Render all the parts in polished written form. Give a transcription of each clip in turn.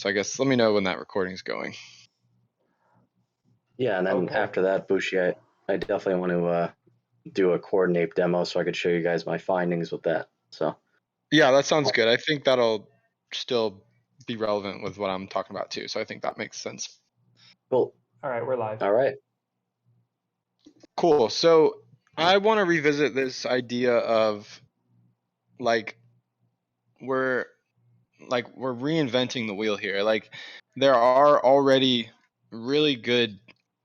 So I guess let me know when that recording's going. Yeah, and then after that, Bushi, I definitely want to do a coordinate demo so I could show you guys my findings with that. So yeah, that sounds good. I think that'll still be relevant with what I'm talking about too. So I think that makes sense. cool. All right, we're live. All right. Cool. So I want to revisit this idea of like we're reinventing the wheel here. Like there are already really good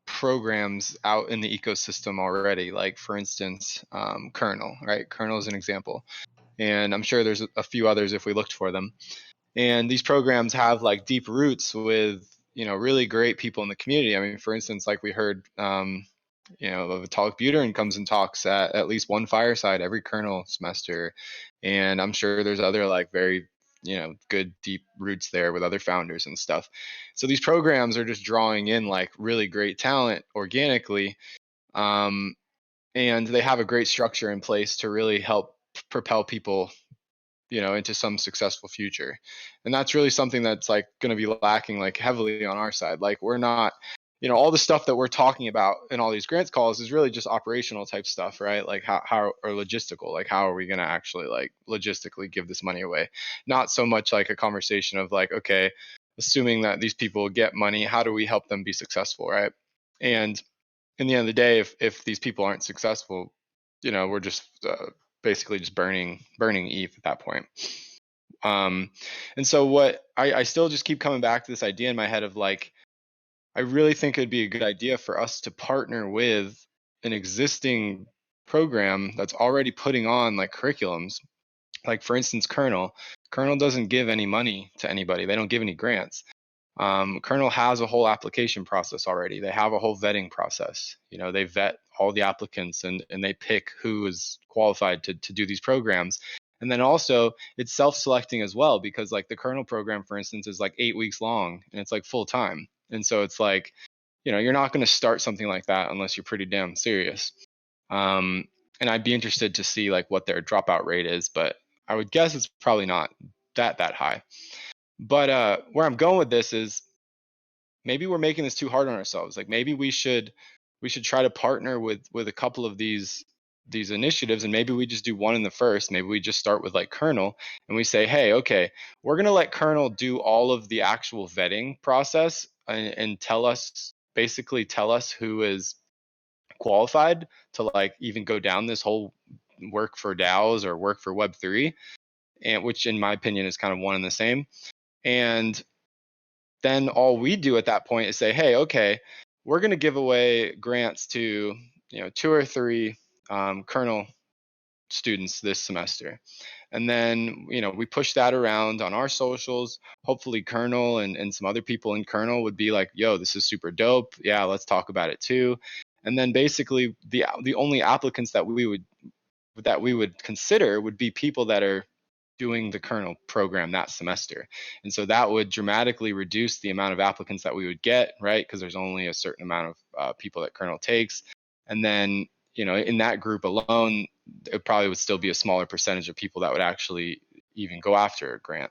programs out in the ecosystem already. Like for instance, Kernel, right? Kernel is an example, and I'm sure there's a few others if we looked for them. And these programs have like deep roots with really great people in the community. I mean, for instance, like we heard, Vitalik Buterin comes and talks at least one fireside every kernel semester, and I'm sure there's other like very good deep roots there with other founders and stuff. So these programs are just drawing in like really great talent organically, and they have a great structure in place to really help propel people into some successful future. And that's really something that's like going to be lacking like heavily on our side. Like we're not, all the stuff that we're talking about in all these grants calls is really just operational type stuff, right? Like how or logistical, like how are we going to actually like logistically give this money away? Not so much like a conversation of like, okay, assuming that these people get money, how do we help them be successful, right? And in the end of the day, if these people aren't successful, we're just basically just burning ETH at that point. And so what I still just keep coming back to this idea in my head of like, I really think it'd be a good idea for us to partner with an existing program that's already putting on like curriculums. Like for instance, Kernel doesn't give any money to anybody. They don't give any grants. Kernel has a whole application process already. They have a whole vetting process. They vet all the applicants and they pick who is qualified to do these programs. And then also it's self-selecting as well, because like the Kernel program, for instance, is like 8 weeks long and it's like full time. And so it's like, you're not going to start something like that unless you're pretty damn serious. And I'd be interested to see like what their dropout rate is, but I would guess it's probably not that high. But where I'm going with this is maybe we're making this too hard on ourselves. Like maybe we should try to partner with a couple of these initiatives, and maybe we just do one in the first. Maybe we just start with like Kernel and we say, hey, okay, we're going to let Kernel do all of the actual vetting process and tell us who is qualified to like even go down this whole work for DAOs or work for Web3, and which in my opinion is kind of one and the same. And then all we do at that point is say, hey, okay, we're going to give away grants to 2 or 3 Kernel students this semester. And then we push that around on our socials. Hopefully Kernel and some other people in Kernel would be like, yo, this is super dope, yeah, let's talk about it too. And then basically the only applicants that we would consider would be people that are doing the Kernel program that semester. And so that would dramatically reduce the amount of applicants that we would get, right? Because there's only a certain amount of people that Kernel takes. And then, in that group alone, it probably would still be a smaller percentage of people that would actually even go after a grant.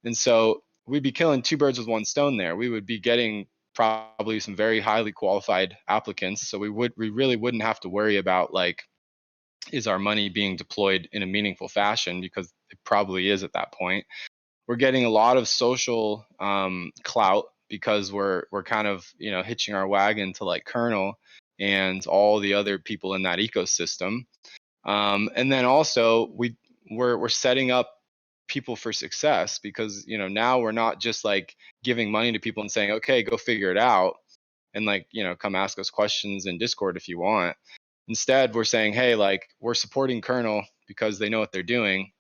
And so we'd be killing 2 birds with 1 stone there. We would be getting probably some very highly qualified applicants. So we really wouldn't have to worry about like, is our money being deployed in a meaningful fashion, because it probably is at that point. We're getting a lot of social clout because we're kind of hitching our wagon to like Kernel and all the other people in that ecosystem. And then also we're setting up people for success, because now we're not just like giving money to people and saying, okay, go figure it out and like come ask us questions in Discord if you want. Instead, we're saying, hey, like we're supporting Kernel because they know what they're doing.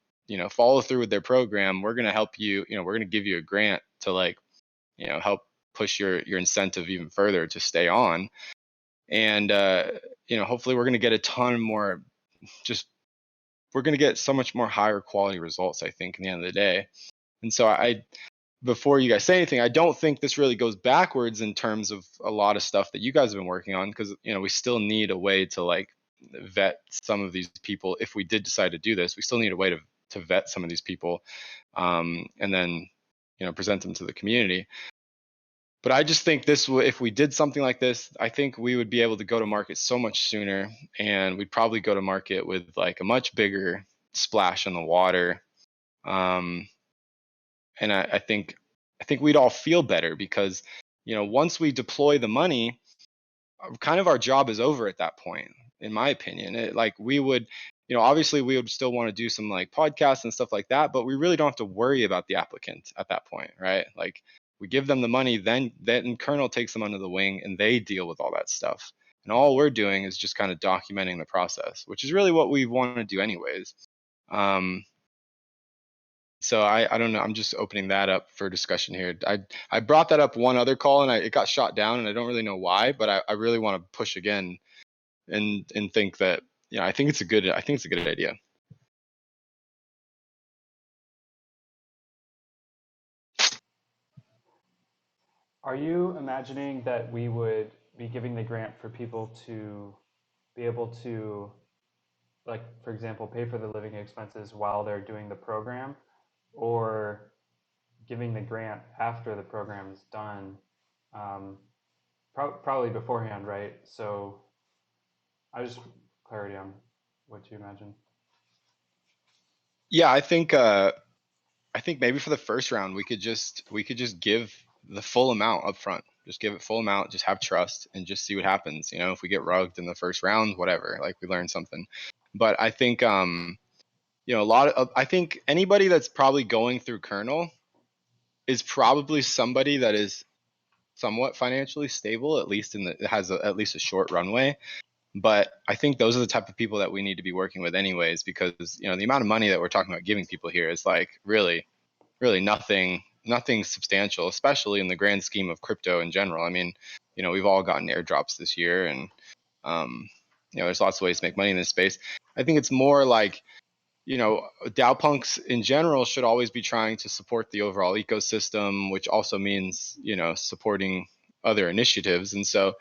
Follow through with their program. We're going to help you. We're going to give you a grant to like, help push your incentive even further to stay on. And hopefully, we're going to get a ton more. We're going to get so much more higher quality results, I think, in the end of the day. And so before you guys say anything, I don't think this really goes backwards in terms of a lot of stuff that you guys have been working on, because we still need a way to like vet some of these people. If we did decide to do this, we still need a way to vet some of these people, and then present them to the community. But I just think if we did something like this, I think we would be able to go to market so much sooner, and we'd probably go to market with like a much bigger splash in the water. Um, and I think we'd all feel better because, once we deploy the money, kind of our job is over at that point, in my opinion. Like we would, obviously we would still want to do some like podcasts and stuff like that, but we really don't have to worry about the applicant at that point, right? Like we give them the money, then Kernel takes them under the wing and they deal with all that stuff. And all we're doing is just kind of documenting the process, which is really what we want to do anyways. So I don't know. I'm just opening that up for discussion here. I brought that up one other call and it got shot down, and I don't really know why, but I really want to push again and think that, I think it's a good idea. Are you imagining that we would be giving the grant for people to be able to, like, for example, pay for the living expenses while they're doing the program, or giving the grant after the program is done? Um, Probably beforehand, right? So I just clarity on what you imagine. Yeah, I think maybe for the first round we could just give the full amount up front. Just give it full amount, just have trust and just see what happens. If we get rugged in the first round, whatever, like we learned something. But I think a lot of I think anybody that's probably going through Kernel is probably somebody that is somewhat financially stable, at least has at least a short runway. But I think those are the type of people that we need to be working with anyways, because the amount of money that we're talking about giving people here is like really nothing substantial, especially in the grand scheme of crypto in general. I mean, we've all gotten airdrops this year, and there's lots of ways to make money in this space. I think it's more like, DAO punks in general should always be trying to support the overall ecosystem, which also means, supporting other initiatives. And so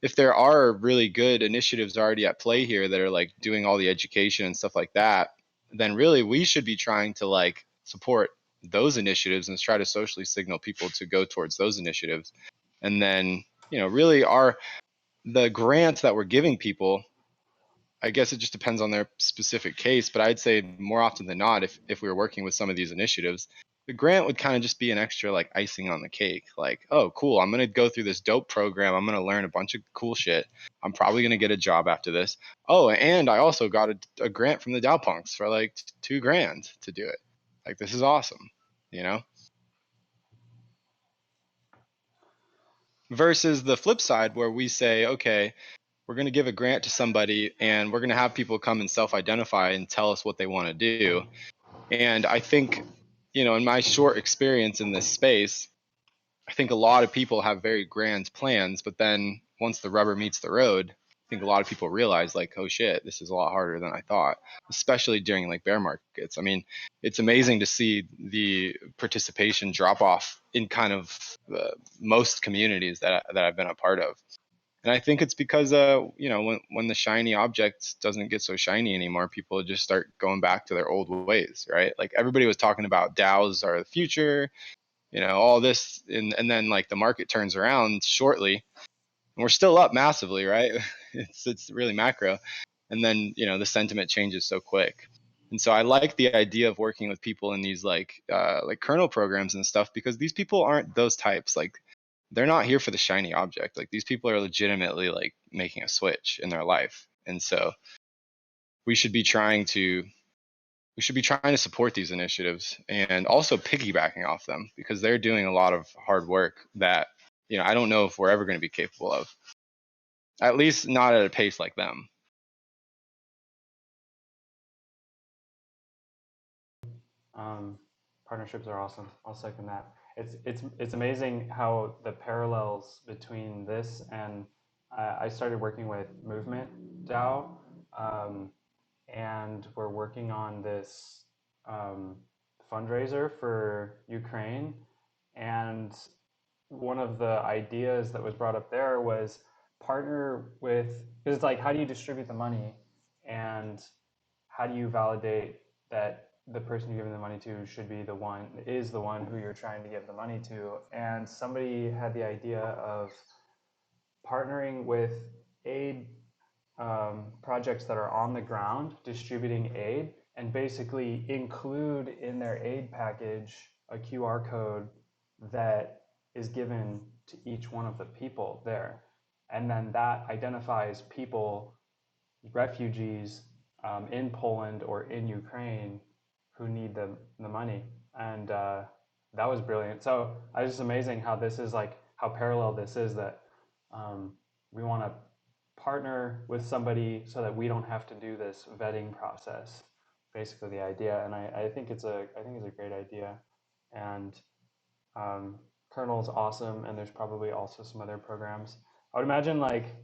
if there are really good initiatives already at play here that are like doing all the education and stuff like that, then really we should be trying to like support those initiatives and try to socially signal people to go towards those initiatives. And then, really the grants that we're giving people, I guess it just depends on their specific case, but I'd say more often than not, if we were working with some of these initiatives, the grant would kind of just be an extra like icing on the cake. Like, oh, cool, I'm gonna go through this dope program. I'm gonna learn a bunch of cool shit. I'm probably gonna get a job after this. Oh, and I also got a grant from the Dow Punks for like $2,000 to do it. Like, this is awesome, you know? Versus the flip side where we say, okay, we're going to give a grant to somebody and we're going to have people come and self-identify and tell us what they want to do. And I think, in my short experience in this space, I think a lot of people have very grand plans, but then once the rubber meets the road, I think a lot of people realize like, oh shit, this is a lot harder than I thought, especially during like bear markets. I mean, it's amazing to see the participation drop off in kind of most communities that I've been a part of. And I think it's because, when the shiny object doesn't get so shiny anymore, people just start going back to their old ways, right? Like everybody was talking about DAOs are the future, all this, and then like the market turns around shortly, and we're still up massively, right? It's really macro, and then the sentiment changes so quick. And so I like the idea of working with people in these like kernel programs and stuff, because these people aren't those types. Like they're not here for the shiny object. Like these people are legitimately like making a switch in their life. And so we should be trying to support these initiatives and also piggybacking off them, because they're doing a lot of hard work that I don't know if we're ever going to be capable of, at least not at a pace like them. Um, Partnerships are awesome. I'll second that. It's amazing how the parallels between this and I started working with Movement DAO, um, and we're working on this um, fundraiser for Ukraine. And one of the ideas that was brought up there was partner with, because it's like, how do you distribute the money, and how do you validate that the person you're giving the money to is the one who you're trying to give the money to. And somebody had the idea of partnering with aid projects that are on the ground distributing aid, and basically include in their aid package a QR code that is given to each one of the people there. And then that identifies people, refugees in Poland or in Ukraine who need the money. And that was brilliant. So I was just amazing how this is like, how parallel this is, that we want to partner with somebody so that we don't have to do this vetting process. Basically, the idea, and I think it's a great idea, and Kernel is awesome, and there's probably also some other programs. I would imagine, like,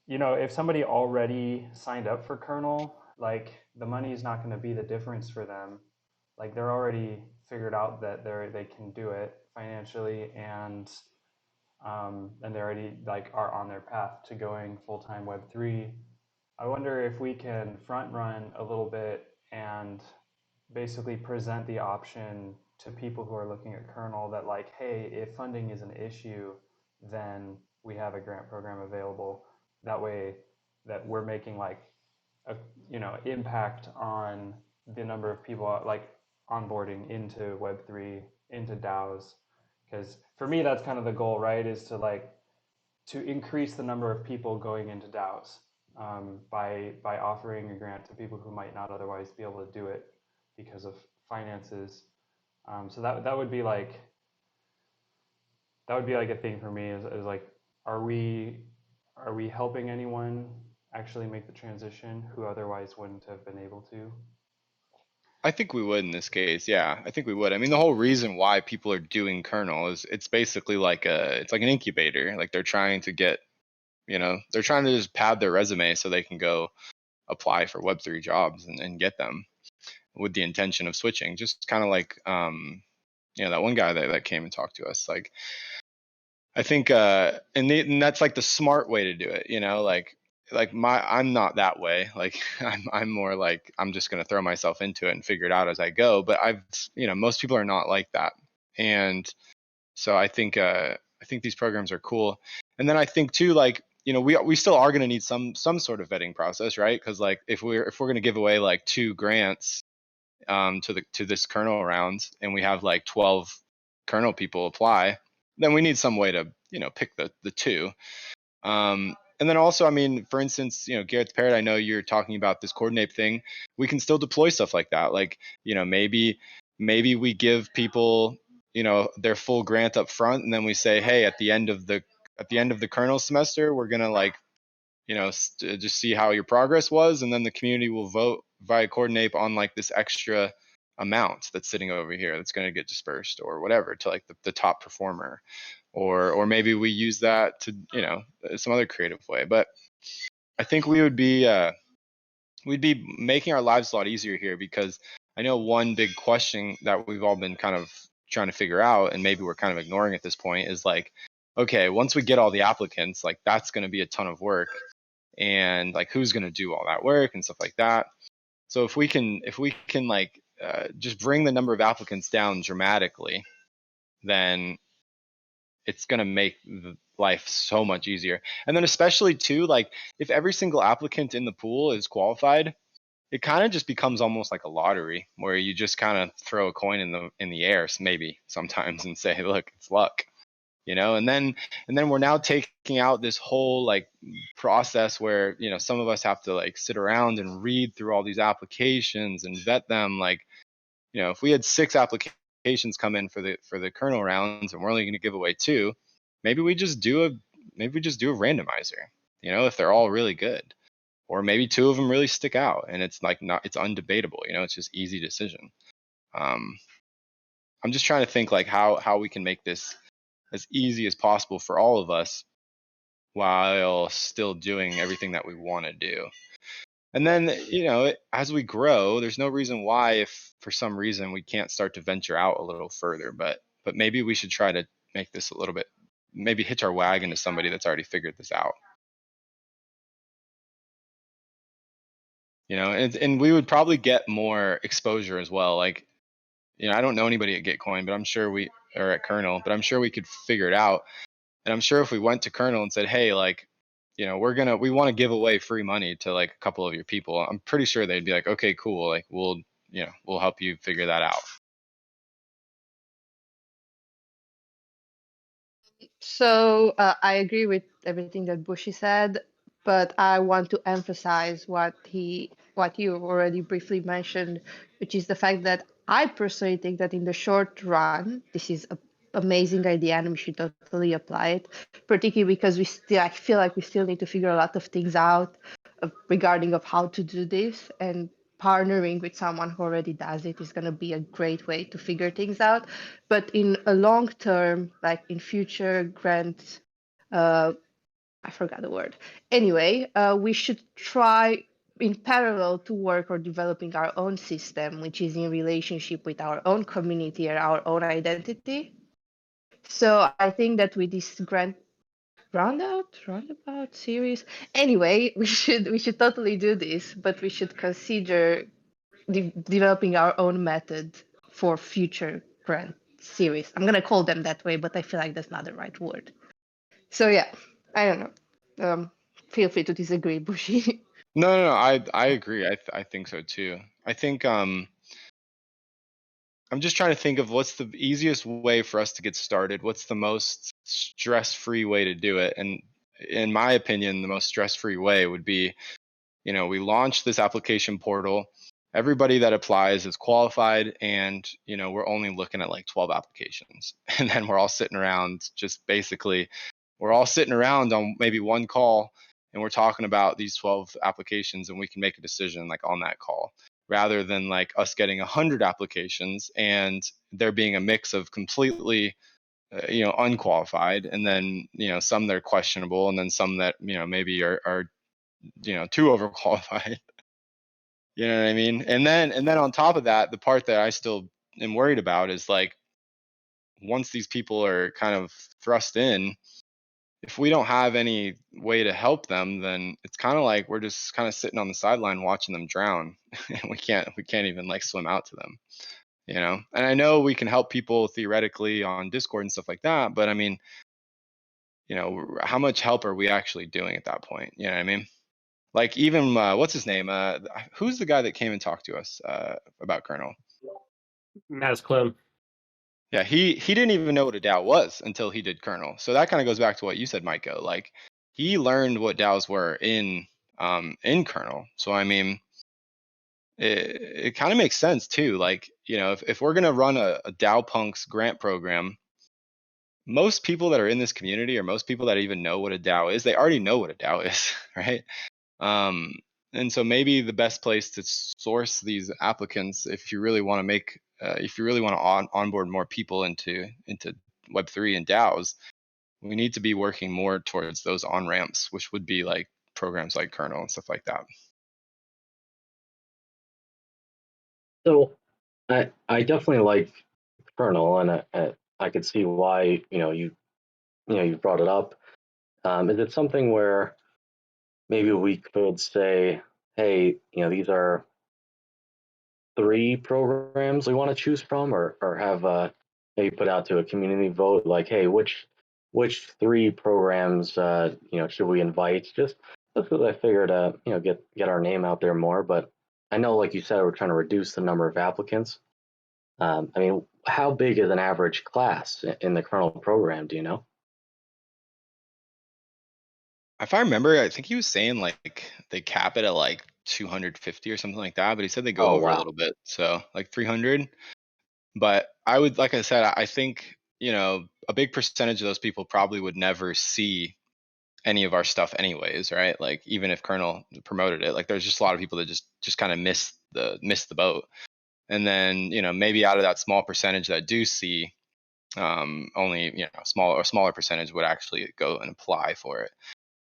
if somebody already signed up for Kernel, like, the money is not going to be the difference for them. Like, they're already figured out that they can do it financially, and they already like are on their path to going full-time Web3. I wonder if we can front run a little bit and basically present the option to people who are looking at Kernel that, like, hey, if funding is an issue, then we have a grant program available. That way that we're making like a impact on the number of people like onboarding into Web3, into DAOs. Because for me, that's kind of the goal, right? Is to increase the number of people going into DAOs by offering a grant to people who might not otherwise be able to do it because of finances. So that would be like a thing for me, is like, are we helping anyone actually make the transition who otherwise wouldn't have been able to? I think we would in this case. Yeah, I think we would. I mean, the whole reason why people are doing Kernel is it's basically like it's like an incubator. Like they're trying to get, they're trying to just pad their resume so they can go apply for Web3 jobs and get them with the intention of switching. Just kind of like, that one guy that came and talked to us. Like, I think, and that's like the smart way to do it. I'm not that way. Like I'm more like, I'm just going to throw myself into it and figure it out as I go. But most people are not like that. And so I think these programs are cool. And then I think too, like, we still are going to need some sort of vetting process, right? Because like if we're going to give away like 2 grants to this kernel round, and we have like 12 kernel people apply, then we need some way to pick the 2. And then also, I mean, for instance, GarrotTheParrot, I know you're talking about this coordinate thing. We can still deploy stuff like that. Like, maybe we give people, their full grant up front, and then we say, hey, at the end of the kernel semester, we're gonna like, just see how your progress was, and then the community will vote via coordinate on like this extra amount that's sitting over here that's going to get dispersed or whatever to like the top performer, or maybe we use that to some other creative way. But I think we'd be making our lives a lot easier here, because I know one big question that we've all been kind of trying to figure out, and maybe we're kind of ignoring at this point, is like, okay, once we get all the applicants, like that's going to be a ton of work, and like who's going to do all that work and stuff like that. So if we can like just bring the number of applicants down dramatically, then it's going to make life so much easier. And then especially too, like if every single applicant in the pool is qualified, it kind of just becomes almost like a lottery, where you just kind of throw a coin in the air, maybe sometimes, and say, look, it's luck. And then we're now taking out this whole like process where some of us have to like sit around and read through all these applications and vet them. Like, if we had 6 applications come in for the kernel rounds, and we're only going to give away 2, maybe we just do a randomizer, if they're all really good, or maybe 2 of them really stick out and it's like it's undebatable, it's just easy decision. I'm just trying to think like how we can make this as easy as possible for all of us, while still doing everything that we want to do. And then, as we grow, there's no reason why, if for some reason we can't start to venture out a little further, but maybe we should try to make this a little bit, maybe hitch our wagon to somebody that's already figured this out. and we would probably get more exposure as well. Like, I don't know anybody at Gitcoin, but I'm sure or at Kernel, but I'm sure we could figure it out. And I'm sure if we went to Kernel and said, hey, like, we want to give away free money to like a couple of your people, I'm pretty sure they'd be like, okay, cool. Like, we'll help you figure that out. So I agree with everything that Bushi said, but I want to emphasize what you already briefly mentioned, which is the fact that I personally think that in the short run, this is an amazing idea and we should totally apply it, particularly because I feel like we still need to figure a lot of things out regarding of how to do this, and partnering with someone who already does it is going to be a great way to figure things out. But in a long term, like in future grants, I forgot the word. Anyway, we should try in parallel to work on developing our own system, which is in relationship with our own community and our own identity. So I think that with this roundabout series. Anyway, we should totally do this, but we should consider developing our own method for future grant series. I'm gonna call them that way, but I feel like that's not the right word. So yeah, I don't know. Feel free to disagree, Bushi. No, I agree. I think so too. I think I'm just trying to think of what's the easiest way for us to get started. What's the most stress-free way to do it? And in my opinion, the most stress-free way would be, we launch this application portal. Everybody that applies is qualified, and we're only looking at like 12 applications, and then we're all sitting around, just basically, we're all sitting around on maybe one call, and we're talking about these 12 applications, and we can make a decision like on that call, rather than like us getting 100 applications and there being a mix of completely unqualified, and then some that are questionable, and then some that maybe are too overqualified. You know what I mean? And then on top of that, the part that I still am worried about is like, once these people are kind of thrust in, if we don't have any way to help them, then it's kind of like we're just kind of sitting on the sideline watching them drown, and we can't even like swim out to them. And I know we can help people theoretically on Discord and stuff like that, but I mean, how much help are we actually doing at that point? You know what I mean? Like, even what's his name? Who's the guy that came and talked to us about Kernel? Matt's clone. Yeah, he didn't even know what a DAO was until he did Kernel. So that kind of goes back to what you said, Myco. Like, he learned what DAOs were in Kernel. So I mean, it kind of makes sense too. Like, if we're gonna run a DAO Punks grant program, most people that are in this community, or most people that even know what a DAO is, they already know what a DAO is, right? Um, and so maybe the best place to source these applicants, if you really want to onboard more people into Web3 and DAOs, we need to be working more towards those on ramps, which would be like programs like Kernel and stuff like that. So I definitely like Kernel, and I could see why you brought it up. Is it something where maybe we could say, hey, these are 3 programs we want to choose from, or have maybe put out to a community vote, like, hey, which 3 programs should we invite? Just because I figured get our name out there more. But I know, like you said, we're trying to reduce the number of applicants. I mean, how big is an average class in the Kernel program? Do you know? If I remember, I think he was saying like they cap it at like 250 or something like that, but he said they go Oh, over a wow. little bit, so like 300. But like I said, I think a big percentage of those people probably would never see any of our stuff anyways, right? Like, even if Kernel promoted it, like, there's just a lot of people that just kind of miss the boat. And then maybe out of that small percentage that do see, only a smaller percentage would actually go and apply for it.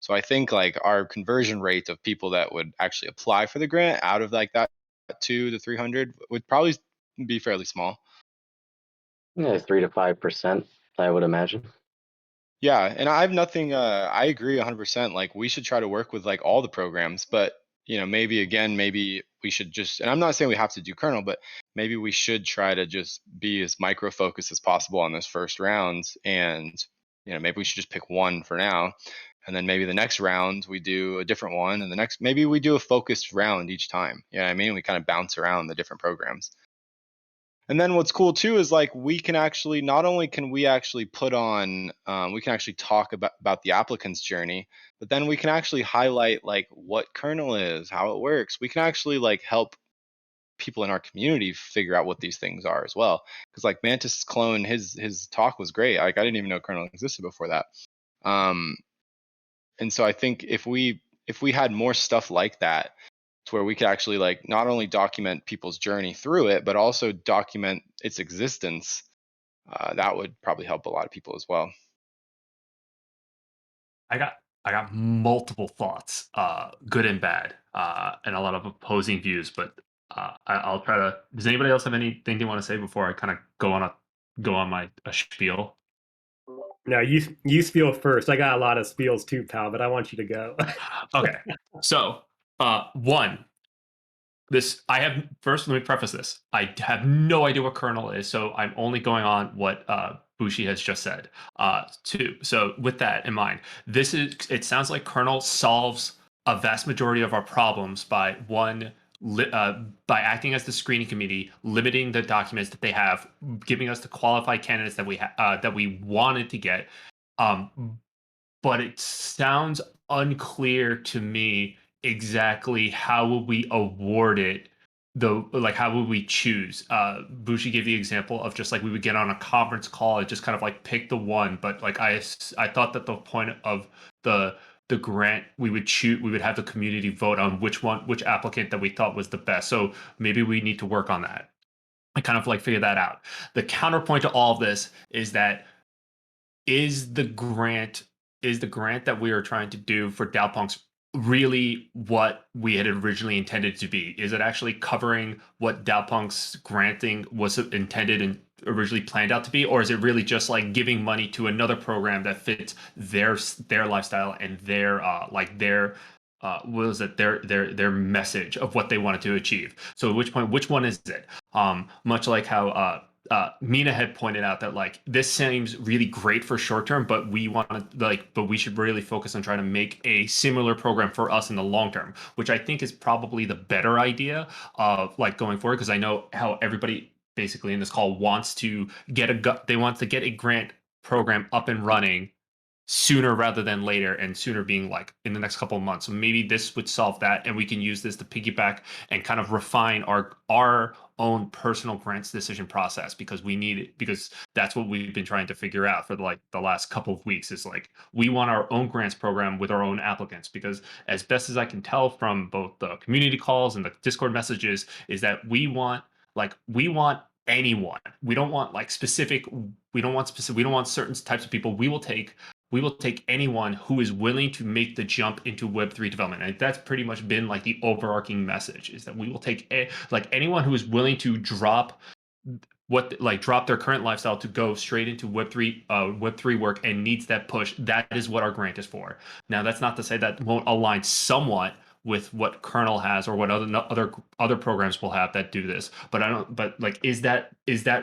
So I think like our conversion rate of people that would actually apply for the grant out of like that 2 to 300 would probably be fairly small. Yeah, 3 to 5%, I would imagine. Yeah, and I have nothing. I agree 100%. Like, we should try to work with like all the programs, but maybe we should just, and I'm not saying we have to do kernel, but maybe we should try to just be as micro focused as possible on this first round. And, maybe we should just pick one for now. And then maybe the next round we do a different one. And maybe we do a focused round each time. You know what I mean? We kind of bounce around the different programs. And then what's cool too is like we can actually, not only can we actually put on, we can actually talk about the applicant's journey, but then we can actually highlight like what kernel is, how it works. We can actually like help people in our community figure out what these things are as well. Because like Mantis Clone, his talk was great. Like I didn't even know kernel existed before that. And so I think if we had more stuff like that, to where we could actually like not only document people's journey through it, but also document its existence, that would probably help a lot of people as well. I got multiple thoughts, good and bad, and a lot of opposing views. But I'll try to. Does anybody else have anything they want to say before I kind of go on my spiel? No, you spiel first. I got a lot of spiels too, pal, but I want you to go. Okay, so one. Let me preface this. I have no idea what kernel is, so I'm only going on what Bushi has just said. Two. So with that in mind, it sounds like kernel solves a vast majority of our problems by by acting as the screening committee, limiting the documents that they have, giving us the qualified candidates that we wanted to get. But it sounds unclear to me exactly how would we award it, how would we choose. Bushi gave the example of just like we would get on a conference call and just kind of like pick the one, but like I thought that the point of the grant, we would have the community vote on which applicant that we thought was the best. So maybe we need to work on that. I kind of like figure that out. The counterpoint to all of this is that is the grant that we are trying to do for Dowpunks really what we had originally intended to be? Is it actually covering what Dowpunks granting was intended and originally planned out to be, or is it really just like giving money to another program that fits their lifestyle and their what is it, their message of what they wanted to achieve? So at which point, which one is it? Much like how Mina had pointed out that like this seems really great for short term, but we should really focus on trying to make a similar program for us in the long term, which I think is probably the better idea of like going forward. Because I know how everybody basically in this call wants to get a grant program up and running sooner rather than later, and sooner being like in the next couple of months. So maybe this would solve that, and we can use this to piggyback and kind of refine our own personal grants decision process, because we need it, because that's what we've been trying to figure out for the last couple of weeks. Is like we want our own grants program with our own applicants, because as best as I can tell from both the community calls and the Discord messages, is that we want anyone. We don't want like specific. We don't want certain types of people. We will take anyone who is willing to make the jump into Web3 development. And that's pretty much been like the overarching message, is that we will take like anyone who is willing to drop their current lifestyle to go straight into Web3 work and needs that push. That is what our grant is for. Now, that's not to say that won't align somewhat with what Kernel has or what other programs will have that do this. But like, is that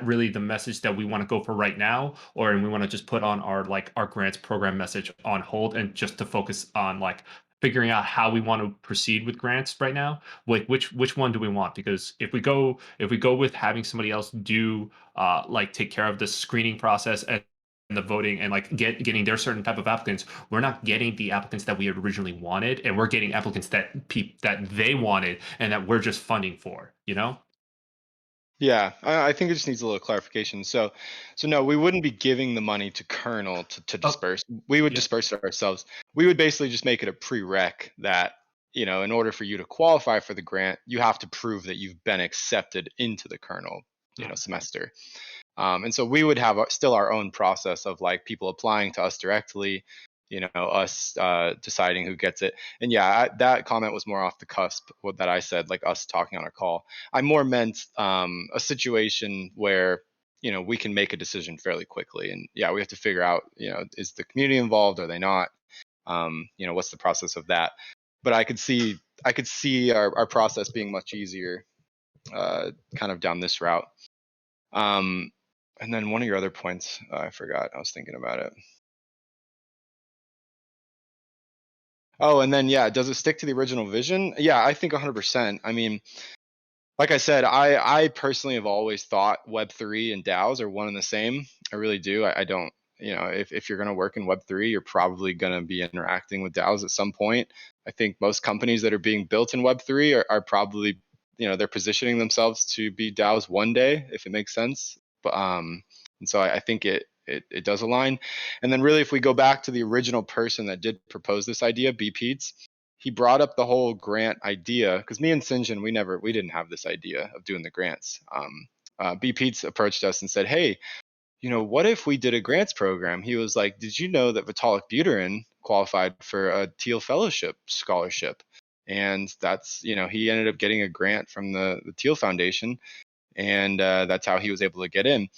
really the message that we want to go for right now, or we want to just put on our grants program message on hold and just to focus on like figuring out how we want to proceed with grants right now? Like which one do we want? Because if we go with having somebody else do take care of the screening process and the voting and like getting their certain type of applicants, we're not getting the applicants that we originally wanted, and we're getting applicants that they wanted and that we're just funding for, Yeah, I think it just needs a little clarification. So no, we wouldn't be giving the money to Kernel to disperse. We would Yeah. disperse it ourselves. We would basically just make it a prereq that, in order for you to qualify for the grant, you have to prove that you've been accepted into the Kernel, semester. And so we would have still our own process of like people applying to us directly, us deciding who gets it. And yeah, that comment was more off the cusp, what that I said, like us talking on a call. I more meant a situation where, we can make a decision fairly quickly. And yeah, we have to figure out, is the community involved? Are they not? What's the process of that? But I could see I could see our process being much easier, kind of down this route. And then one of your other points, I forgot. I was thinking about it. Oh, and then yeah, does it stick to the original vision? Yeah, I think 100%. I mean, like I said, I personally have always thought Web3 and DAOs are one and the same. I really do. I don't, if you're going to work in Web3, you're probably going to be interacting with DAOs at some point. I think most companies that are being built in Web3 are probably, they're positioning themselves to be DAOs one day, if it makes sense. But and so I think it does align. And then really, if we go back to the original person that did propose this idea, B. Pete's, he brought up the whole grant idea because me and Sinjin, we didn't have this idea of doing the grants. B. Pete's approached us and said, hey, what if we did a grants program? He was like, did you know that Vitalik Buterin qualified for a Teal Fellowship scholarship? And that's, he ended up getting a grant from the Teal Foundation, and that's how he was able to get in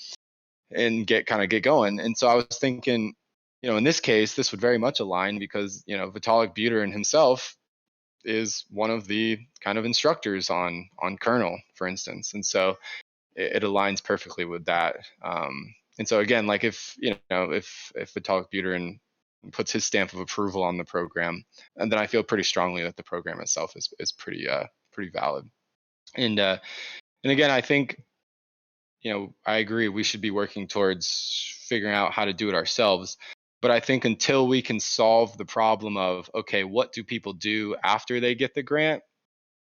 and get going. And so I was thinking, in this case, this would very much align because, Vitalik Buterin himself is one of the kind of instructors on Kernel, for instance. And so it aligns perfectly with that. And so again, like if Vitalik Buterin puts his stamp of approval on the program, and then I feel pretty strongly that the program itself is pretty valid. And again, I think, I agree we should be working towards figuring out how to do it ourselves. But I think until we can solve the problem of, okay, what do people do after they get the grant?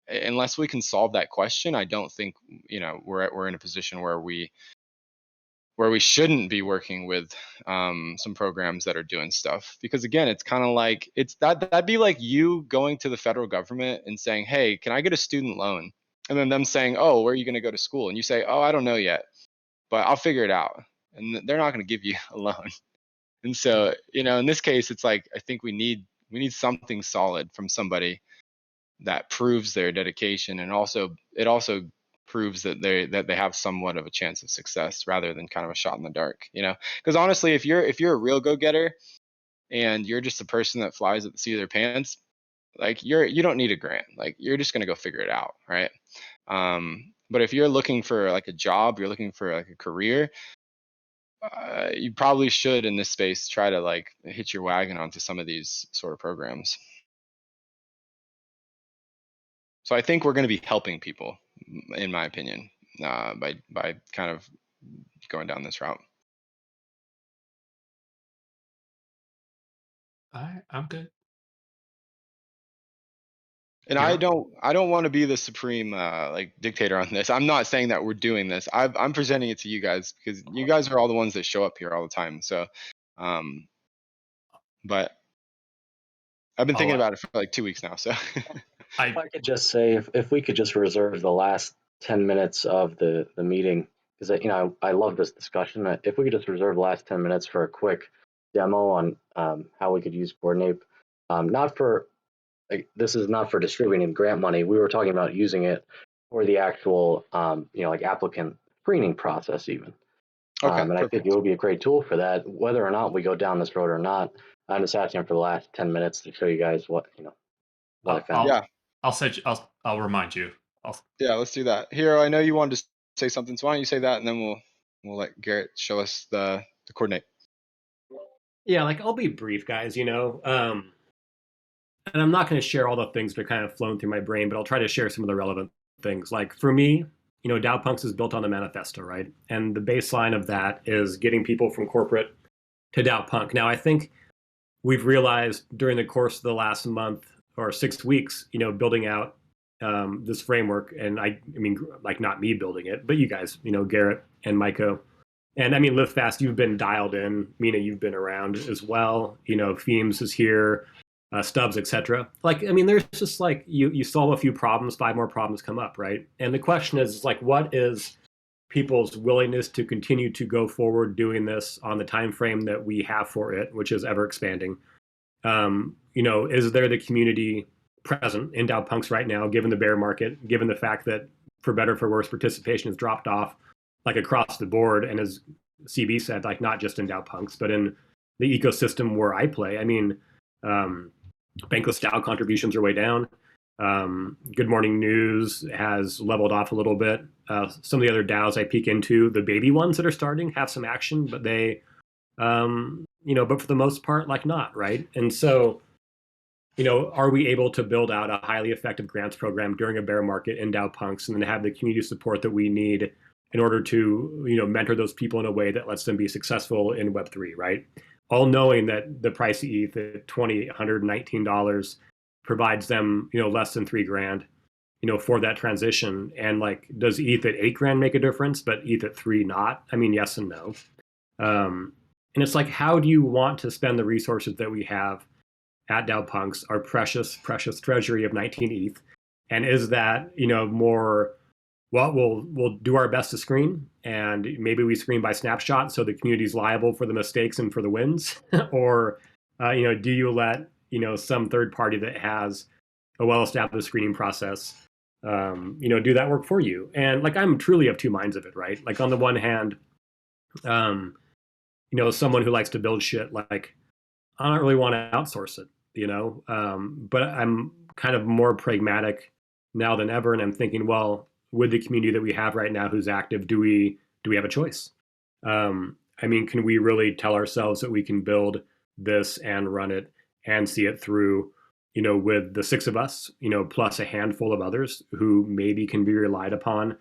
Unless we can solve that question, I don't think, we're in a position where we shouldn't be working with some programs that are doing stuff. Because again, it's kind of like that'd be like you going to the federal government and saying, hey, can I get a student loan? And then them saying, oh, where are you going to go to school? And you say, oh, I don't know yet, but I'll figure it out. And they're not going to give you a loan. And so, in this case, it's like, I think we need something solid from somebody that proves their dedication, and it also proves that they have somewhat of a chance of success rather than kind of a shot in the dark. Because honestly, if you're a real go-getter and you're just a person that flies at the seat of their pants, like you don't need a grant. Like you're just gonna go figure it out, right? But if you're looking for like a job, you're looking for like a career, you probably should in this space try to like hitch your wagon onto some of these sort of programs. So I think we're going to be helping people, in my opinion, by kind of going down this route. I'm good. And I don't want to be the supreme like dictator on this. I'm not saying that we're doing this. I'm presenting it to you guys because you guys are all the ones that show up here all the time. So, but I've been thinking about it for like 2 weeks now. So If I could just say, if we could just reserve the last 10 minutes of the meeting, because I love this discussion. If we could just reserve the last 10 minutes for a quick demo on how we could use Coordinape, not for this is not for distributing grant money. We were talking about using it for the actual like applicant screening process even. okay, and I think it would be a great tool for that, whether or not we go down this road or not. I'm just asking for the last 10 minutes to show you guys what what I found. Yeah. I'll remind you. Yeah, let's do that. Hiro, I know you wanted to say something, so why don't you say that, and then we'll let Garrett show us the coordinate. Yeah, like I'll be brief, guys. And I'm not going to share all the things that are kind of flown through my brain, but I'll try to share some of the relevant things. Like for me, DAOpunks is built on the manifesto, right? And the baseline of that is getting people from corporate to DAOpunk. Now, I think we've realized during the course of the last month or 6 weeks, building out this framework, and I mean, like not me building it, but you guys, Garrett and Myco. And I mean, Live Fast, you've been dialed in. Mina, you've been around as well. Themes is here, Stubbs, etc. Like, I mean, there's just like you solve a few problems, 5 more problems come up, right? And the question is like, what is people's willingness to continue to go forward doing this on the time frame that we have for it, which is ever expanding? Is there the community present in DAOpunks right now, given the bear market, given the fact that for better or for worse, participation has dropped off like across the board, and as CB said, like not just in DAOpunks, but in the ecosystem where I play. I mean, bankless DAO contributions are way down. Good Morning News has leveled off a little bit. Some of the other DAOs I peek into, the baby ones that are starting, have some action, but they, but for the most part, like not, right? And so, are we able to build out a highly effective grants program during a bear market in DAO Punks and then have the community support that we need in order to, mentor those people in a way that lets them be successful in Web3, right? All knowing that the price of ETH at $2,119 provides them, less than $3,000, for that transition. And like, does ETH at $8,000 make a difference, but ETH at 3 not? I mean, yes and no. And it's like, how do you want to spend the resources that we have at DAO Punks, our precious, precious treasury of 19 ETH? And is that, more, well, we'll do our best to screen, and maybe we screen by snapshot so the community's liable for the mistakes and for the wins? Or, do you let, some third party that has a well-established screening process, do that work for you? And like, I'm truly of two minds of it, right? Like on the one hand, someone who likes to build shit, like I don't really want to outsource it, but I'm kind of more pragmatic now than ever, and I'm thinking, well, with the community that we have right now who's active, do we have a choice? I mean, can we really tell ourselves that we can build this and run it and see it through, with the six of us, plus a handful of others who maybe can be relied upon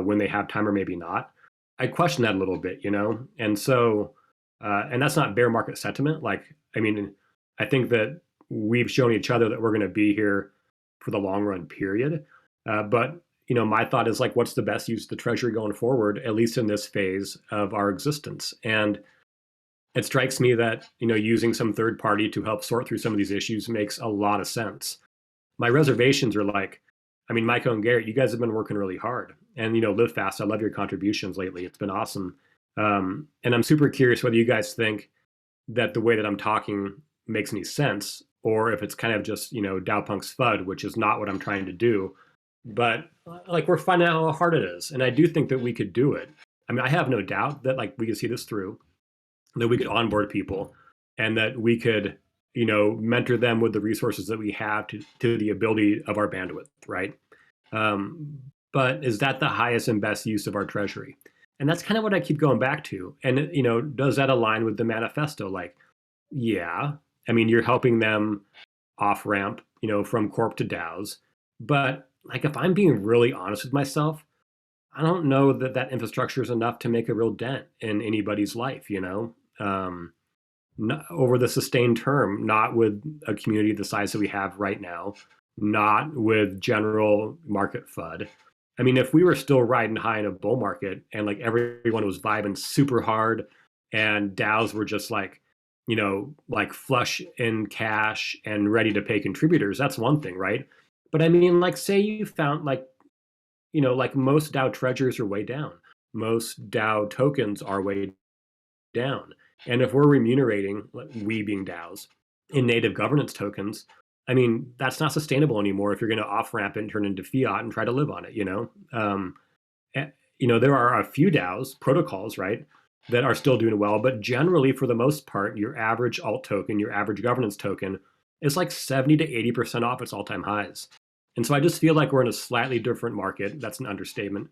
when they have time or maybe not? I question that a little bit, and so, and that's not bear market sentiment. Like, I mean, I think that we've shown each other that we're going to be here for the long run, period. But my thought is like, what's the best use of the treasury going forward, at least in this phase of our existence? And it strikes me that using some third party to help sort through some of these issues makes a lot of sense. My reservations are like, I mean, Micah and Garrett, you guys have been working really hard, and Live Fast, I love your contributions lately. It's been awesome. And I'm super curious whether you guys think that the way that I'm talking makes any sense, or if it's kind of just DAO Punk's FUD, which is not what I'm trying to do. But like, we're finding out how hard it is, and I do think that we could do it. I mean, I have no doubt that like we could see this through, that we could onboard people, and that we could mentor them with the resources that we have to the ability of our bandwidth, right? But is that the highest and best use of our treasury? And that's kind of what I keep going back to. And does that align with the manifesto? Like, yeah, I mean, you're helping them off ramp, from corp to DAOs. But like, if I'm being really honest with myself, I don't know that that infrastructure is enough to make a real dent in anybody's life, over the sustained term, not with a community the size that we have right now, not with general market FUD. I mean, if we were still riding high in a bull market and like everyone was vibing super hard and DAOs were just like, like flush in cash and ready to pay contributors, that's one thing, right? But I mean, like, say you found like, like most DAO treasuries are way down. Most DAO tokens are way down. And if we're remunerating, we being DAOs, in native governance tokens, I mean, that's not sustainable anymore if you're going to off ramp it and turn into fiat and try to live on it, there are a few DAOs, protocols, right, that are still doing well. But generally, for the most part, your average alt token, your average governance token is like 70 to 80% off its all time highs. And so I just feel like we're in a slightly different market. That's an understatement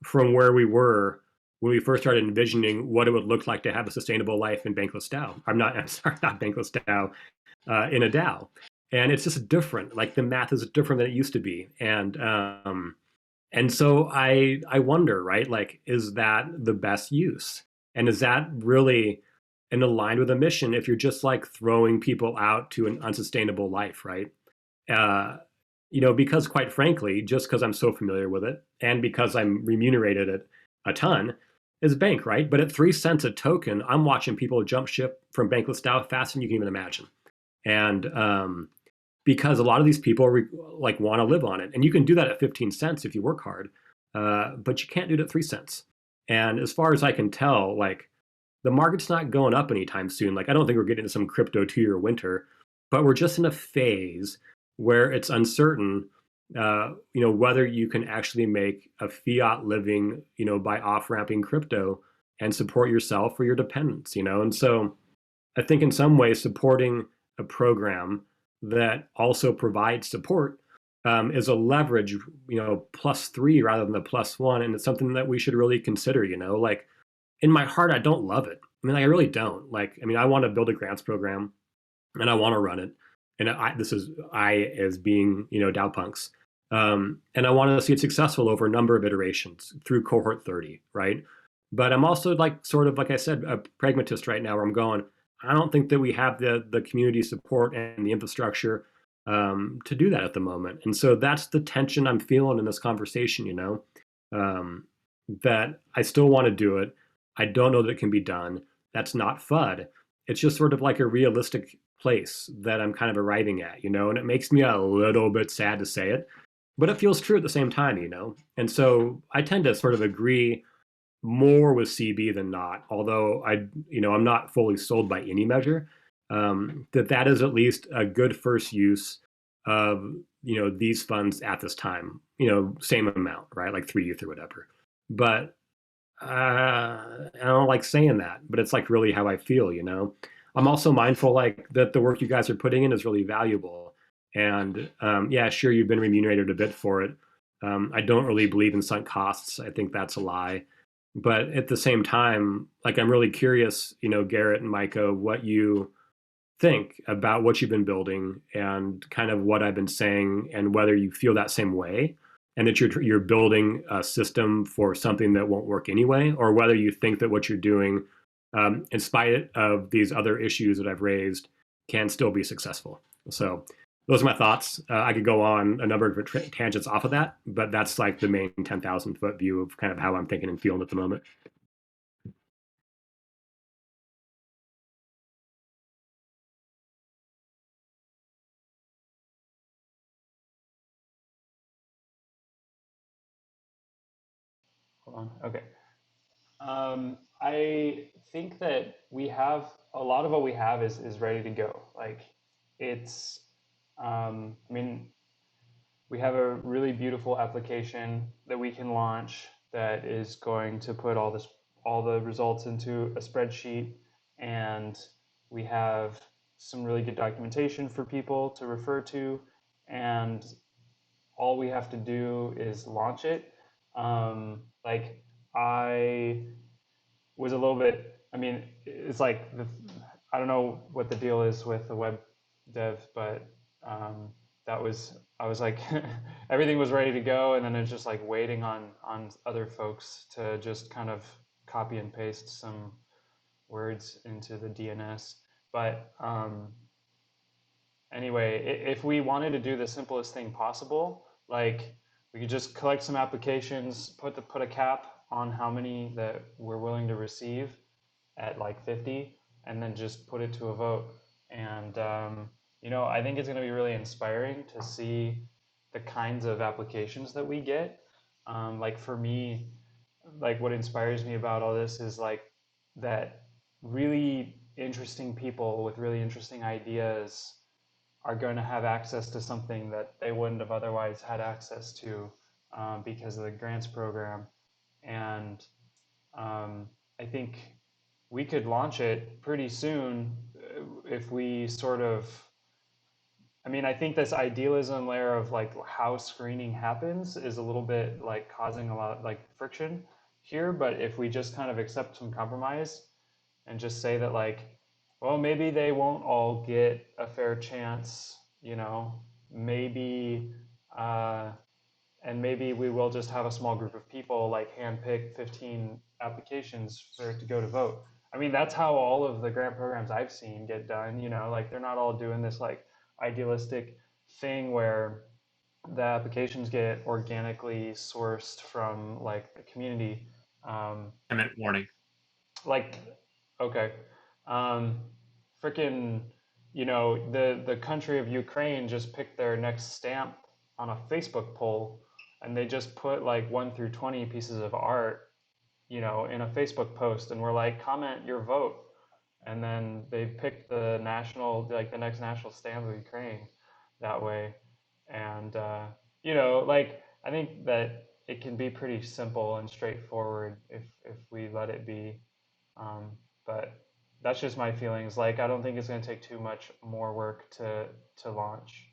from where we were when we first started envisioning what it would look like to have a sustainable life in bankless DAO. I'm sorry, not bankless DAO, in a DAO. And it's just different. Like, the math is different than it used to be. And so I wonder, right? Like, is that the best use? And is that really in aligned with a mission if you're just like throwing people out to an unsustainable life, right? Because quite frankly, just because I'm so familiar with it and because I'm remunerated it a ton, is bank, right? But at 3 cents a token, I'm watching people jump ship from bankless DAO faster than you can even imagine. And because a lot of these people like want to live on it, and you can do that at 15 cents if you work hard, but you can't do it at 3 cents. And as far as I can tell, like, the market's not going up anytime soon. Like, I don't think we're getting into some crypto 2-year winter, but we're just in a phase where it's uncertain, whether you can actually make a fiat living, by off-ramping crypto and support yourself or your dependents, And so I think in some ways supporting a program that also provides support is a leverage, +3 rather than the +1, and it's something that we should really consider. Like in my heart, I don't love it. I mean, like, I really don't. Like, I mean, I want to build a grants program and I want to run it. And this is I as being, DAO punks. And I want to see it successful over a number of iterations through cohort 30, right? But I'm also like sort of like I said, a pragmatist right now, where I'm going. I don't think that we have the community support and the infrastructure to do that at the moment. And so that's the tension I'm feeling in this conversation. That I still want to do it. I don't know that it can be done. That's not FUD. It's just sort of like a realistic place that I'm kind of arriving at, and it makes me a little bit sad to say it, but it feels true at the same time. And so I tend to sort of agree more with CB than not, although I'm not fully sold by any measure. That is at least a good first use of these funds at this time. Same amount, right? Like 3 ETH or whatever. But I don't like saying that, but it's like really how I feel. I'm also mindful like that the work you guys are putting in is really valuable. And yeah, sure, you've been remunerated a bit for it. I don't really believe in sunk costs. I think that's a lie. But at the same time, like I'm really curious, Garrett and Micah, what you think about what you've been building and kind of what I've been saying, and whether you feel that same way, and that you're building a system for something that won't work anyway, or whether you think that what you're doing, in spite of these other issues that I've raised, can still be successful. So those are my thoughts. I could go on a number of tangents off of that, but that's like the main 10,000-foot view of kind of how I'm thinking and feeling at the moment. Hold on. Okay. I think that we have a lot of what we have is ready to go. Like it's, I mean, we have a really beautiful application that we can launch that is going to put all the results into a spreadsheet, and we have some really good documentation for people to refer to, and all we have to do is launch it. Like I was a little bit, I mean, it's like, I don't know what the deal is with the web dev, but I was like, everything was ready to go. And then it's just like waiting on other folks to just kind of copy and paste some words into the DNS. But anyway, if we wanted to do the simplest thing possible, like we could just collect some applications, put a cap on how many that we're willing to receive at like 50, and then just put it to a vote. And I think it's going to be really inspiring to see the kinds of applications that we get. Like for me, like what inspires me about all this is like that really interesting people with really interesting ideas are going to have access to something that they wouldn't have otherwise had access to, because of the grants program. And I think we could launch it pretty soon, if we sort of, I mean, I think this idealism layer of like how screening happens is a little bit like causing a lot like friction here. But if we just kind of accept some compromise and just say that like, well, maybe they won't all get a fair chance, maybe, and maybe we will just have a small group of people like handpick 15 applications for it to go to vote. I mean, that's how all of the grant programs I've seen get done, like they're not all doing this like idealistic thing where the applications get organically sourced from like the community. I meant warning. Like, okay, um, freaking, the country of Ukraine just picked their next stamp on a Facebook poll, and they just put like 1 through 20 pieces of art, in a Facebook post, and we're like, comment your vote, and then they picked the next national stamp of Ukraine that way. And like I think that it can be pretty simple and straightforward if we let it be. But that's just my feelings. Like I don't think it's going to take too much more work to launch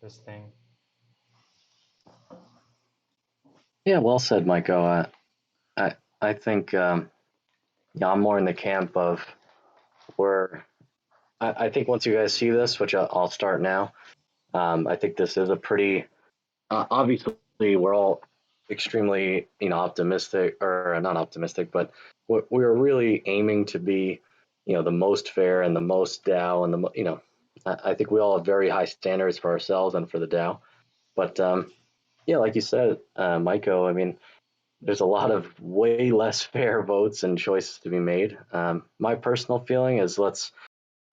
this thing. Yeah, well said, Myco. I think I'm more in the camp of where I think once you guys see this, which I'll start now, I think this is a pretty obviously we're all extremely optimistic, or not optimistic, but we're really aiming to be the most fair and the most DAO, and I think we all have very high standards for ourselves and for the DAO. But yeah, like you said, Myco, I mean, there's a lot of way less fair votes and choices to be made. My personal feeling is let's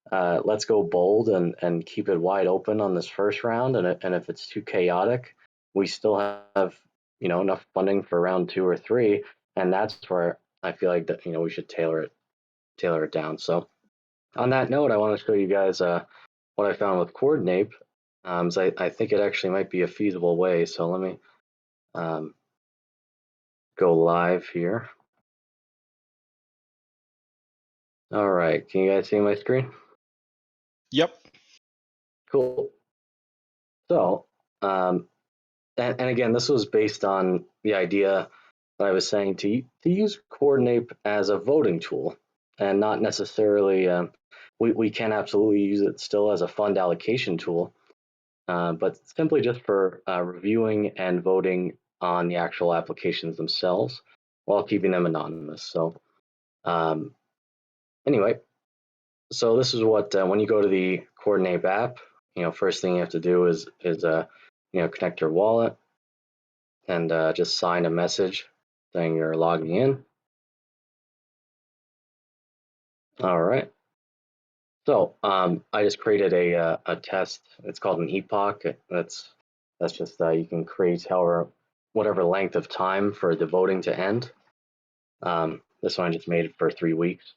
go bold and keep it wide open on this first round. And if it's too chaotic, we still have enough funding for round 2 or 3, and that's where I feel like that we should tailor it down. So on that note, I want to show you guys what I found with Coordinape. So I think it actually might be a feasible way. So let me go live here. All right, can you guys see my screen? Yep. Cool. So, and again, this was based on the idea that I was saying to use Coordinape as a voting tool, and not necessarily. We can absolutely use it still as a fund allocation tool, but simply just for reviewing and voting on the actual applications themselves while keeping them anonymous. So, anyway, so this is what when you go to the Coordinape app, first thing you have to do is connect your wallet and just sign a message saying you're logging in. All right. So I just created a test. It's called an epoch. That's just you can create whatever length of time for the voting to end. This one I just made it for 3 weeks.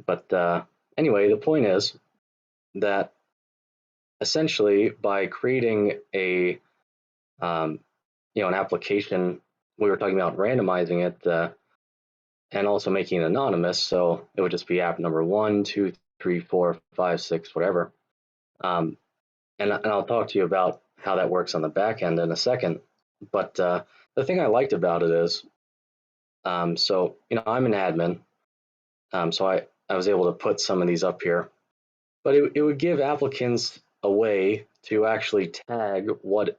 But anyway, the point is that essentially by creating an application, we were talking about randomizing it and also making it anonymous. So it would just be app number 1, 2, 3, 4, 5, 6, whatever. And I'll talk to you about how that works on the back end in a second. But the thing I liked about it is, so I'm an admin, so I was able to put some of these up here, but it would give applicants a way to actually tag what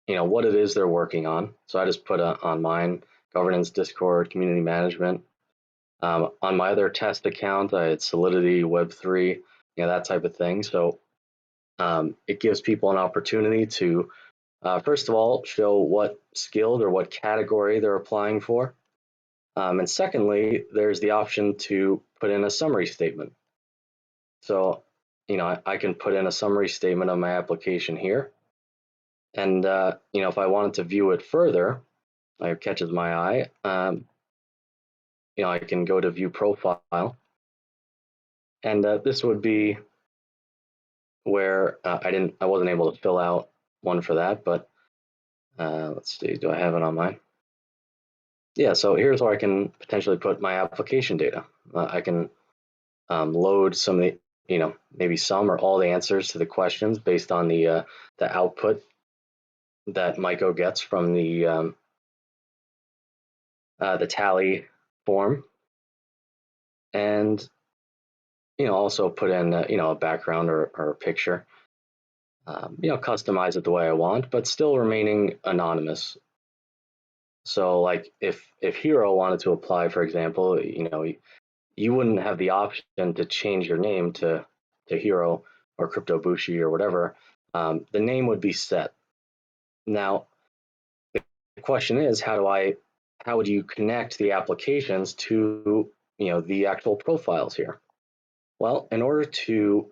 it is they're working on. So I just put on mine governance, Discord, community management. On my other test account, I had Solidity, Web3, that type of thing. So it gives people an opportunity to, first of all, show what skills or what category they're applying for. And secondly, there's the option to put in a summary statement. So, I can put in a summary statement of my application here. And, if I wanted to view it further, it catches my eye, I can go to view profile. And this would be where I wasn't able to fill out one for that, but let's see, do I have it on mine? Yeah, so here's where I can potentially put my application data. I can load some of the, maybe some or all the answers to the questions based on the output that Myco gets from the tally form, and also put in a background or a picture. Customize it the way I want, but still remaining anonymous. So, like if Hiro wanted to apply, for example, you wouldn't have the option to change your name to Hiro or CryptoBushi or whatever. The name would be set. Now, the question is, how would you connect the applications to the actual profiles here? Well, in order to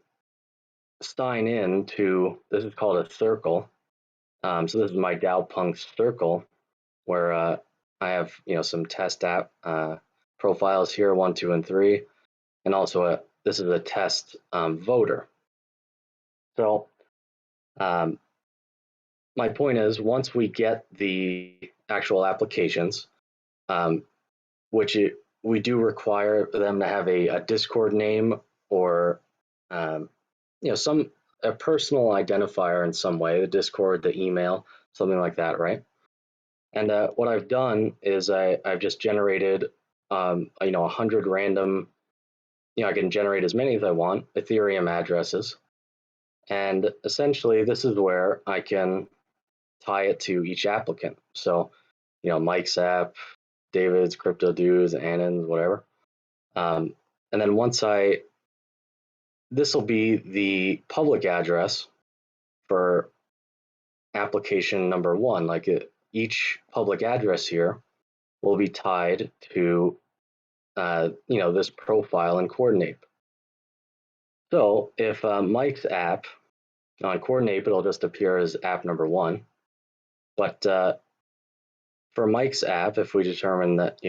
sign in to, this is called a circle. So this is my DAO-Punks circle, where I have some test app profiles here, 1, 2, and 3, and also this is a test voter. So my point is, once we get the actual applications, which we do require them to have a Discord name or a personal identifier in some way, the Discord, the email, something like that, right? And what I've done is I've just generated, 100 random, I can generate as many as I want, Ethereum addresses. And essentially, this is where I can tie it to each applicant. So, Mike's app, David's, CryptoDues, Annan's, whatever. And then this will be the public address for application number one. Each public address here will be tied to, this profile in Coordinape. So if Mike's app on Coordinape, it'll just appear as app number one. But for Mike's app, if we determine that,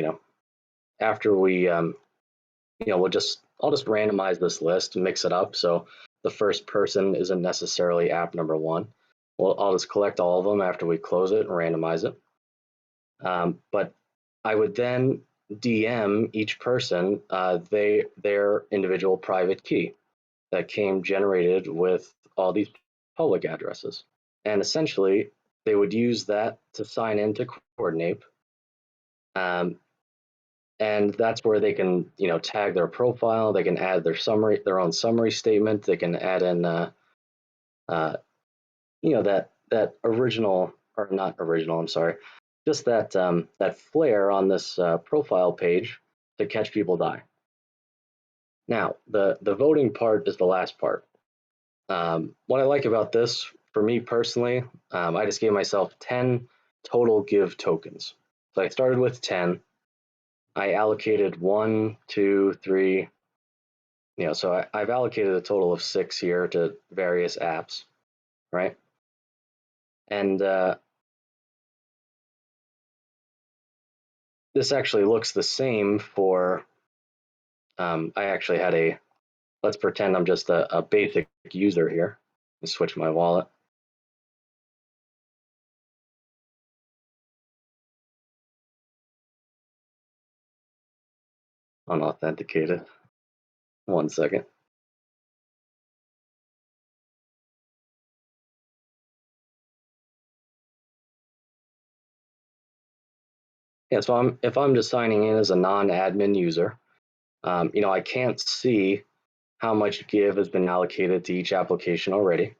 after we, I'll just randomize this list and mix it up. So the first person isn't necessarily app number one. Well, I'll just collect all of them after we close it and randomize it. But I would then DM each person their individual private key that came generated with all these public addresses. And essentially, they would use that to sign into Coordinape. And that's where they can, tag their profile. They can add their own summary statement. They can add in, that original, or not original, I'm sorry, just that flare on this profile page to catch people die. Now, the voting part is the last part. What I like about this, for me personally, I just gave myself 10 total give tokens. So I started with 10. I allocated 1, 2, 3. So I've allocated a total of 6 here to various apps, right? And this actually looks the same for, I actually had let's pretend I'm just a basic user here. Let's switch my wallet. Unauthenticated. 1 second. Yeah, so if I'm just signing in as a non-admin user, I can't see how much give has been allocated to each application already.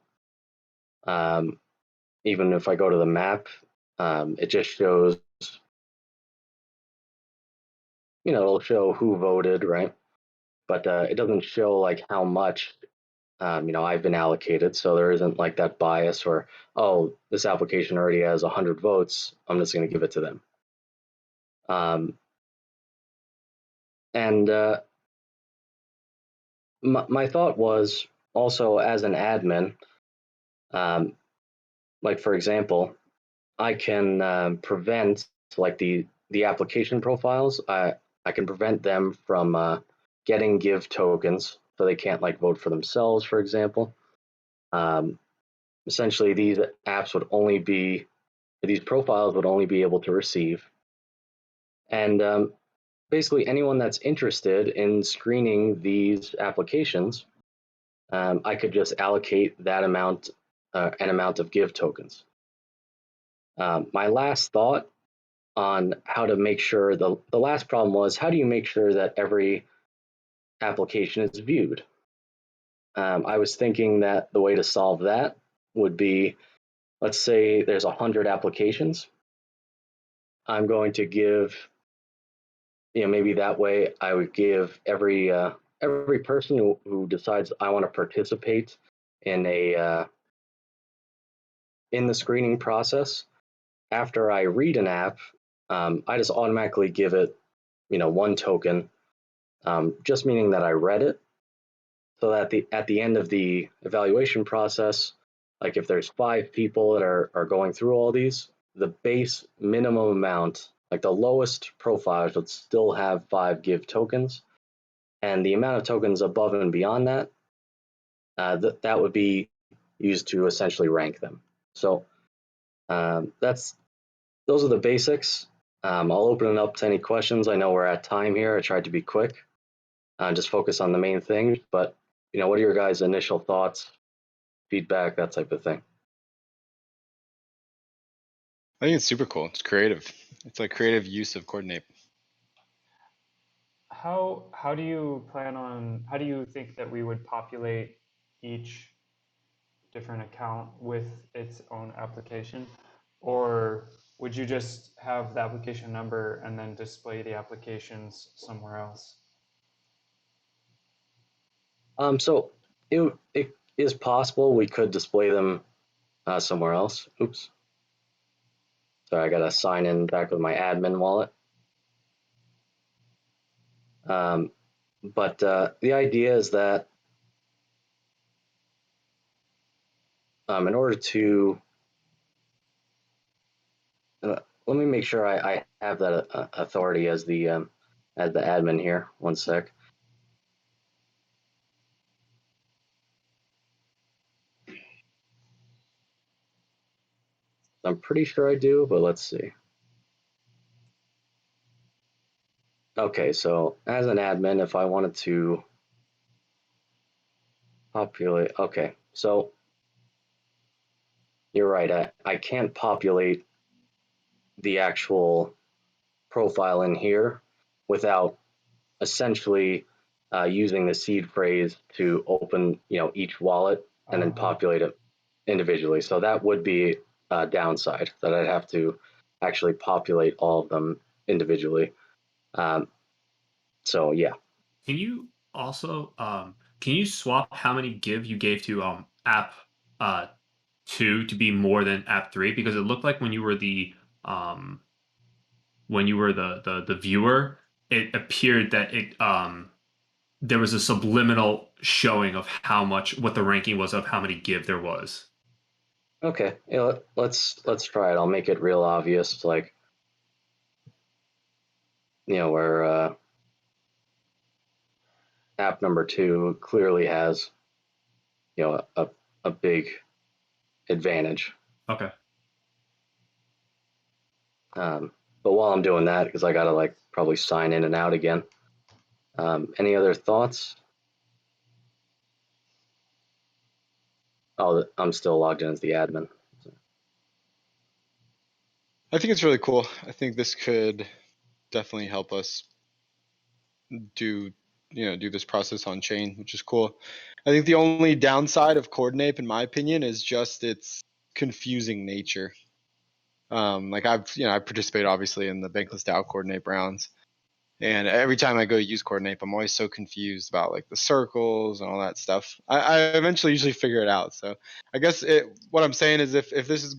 Even if I go to the map, it just shows, it'll show who voted, right? But it doesn't show like how much, I've been allocated. So there isn't like that bias where, oh, this application already has 100 votes, I'm just going to give it to them. And my thought was also, as an admin, like for example, I can prevent like the application profiles. I can prevent them from getting give tokens, so they can't like vote for themselves, for example. Essentially, these profiles would only be able to receive, and basically anyone that's interested in screening these applications, I could just allocate that amount, an amount of give tokens. My last thought on how to make sure, the last problem was, how do you make sure that every application is viewed? I was thinking that the way to solve that would be, let's say there's 100 applications. I'm going to give, maybe that way I would give every person who decides I want to participate in in the screening process. After I read an app, I just automatically give it, 1 token, just meaning that I read it. So that at the end of the evaluation process, like if there's 5 people that are going through all these, the base minimum amount, like the lowest profile, should still have 5 give tokens, and the amount of tokens above and beyond that, that would be used to essentially rank them. So those are the basics. I'll open it up to any questions. I know we're at time here. I tried to be quick, just focus on the main thing. But what are your guys' initial thoughts, feedback, that type of thing? I think it's super cool. It's creative. It's like creative use of Coordinate. How do you plan on, how do you think that we would populate each different account with its own application? Or would you just have the application number and then display the applications somewhere else? So it is possible we could display them somewhere else. Oops. Sorry, I got to sign in back with my admin wallet. But the idea is that in order to, let me make sure I have that authority as the admin here. One sec. I'm pretty sure I do, but let's see. Okay, so as an admin, if I wanted to populate, okay, so you're right, I can't populate the actual profile in here without essentially using the seed phrase to open, each wallet and then populate it individually. So that would be a downside, that I'd have to actually populate all of them individually. So yeah. Can you also can you swap how many give you gave to app 2 to be more than app 3? Because it looked like when you were the the viewer, it appeared that it there was a subliminal showing of how much, what the ranking was of how many give there was. Okay, let's try it. I'll make it real obvious, like, where app number 2 clearly has, a big advantage. Okay. But while I'm doing that, because I gotta like probably sign in and out again. Any other thoughts? Oh, I'm still logged in as the admin. I think it's really cool. I think this could definitely help us do this process on chain, which is cool. I think the only downside of Coordinate, in my opinion, is just its confusing nature. Like I participate obviously in the Bankless DAO Coordinate rounds, and every time I go use Coordinate, I'm always so confused about like the circles and all that stuff. I eventually usually figure it out. So I guess what I'm saying is if this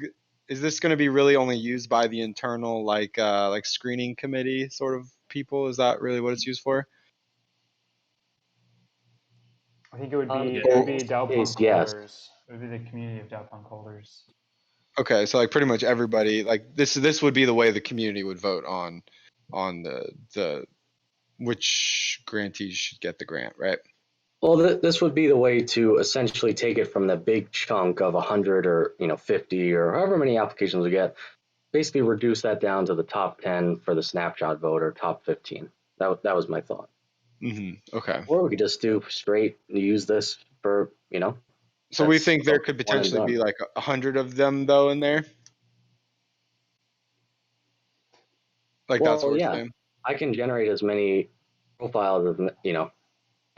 is this going to be really only used by the internal like screening committee sort of people? Is that really what it's used for? I think it would be DAO Yes, Punk yes. holders. It would be the community of DAO Punk holders. Okay, so like pretty much everybody, like this would be the way the community would vote on the which grantees should get the grant, right? Well, this would be the way to essentially take it from the big chunk of 100 or 50 or however many applications we get. Basically, reduce that down to the top 10 for the snapshot vote or top 15. That was my thought. Okay. Or we could just do straight use this for So we think there could one and potentially done. be like 100 of them though in there. Like that's what Well, we're yeah, saying. I can generate as many profiles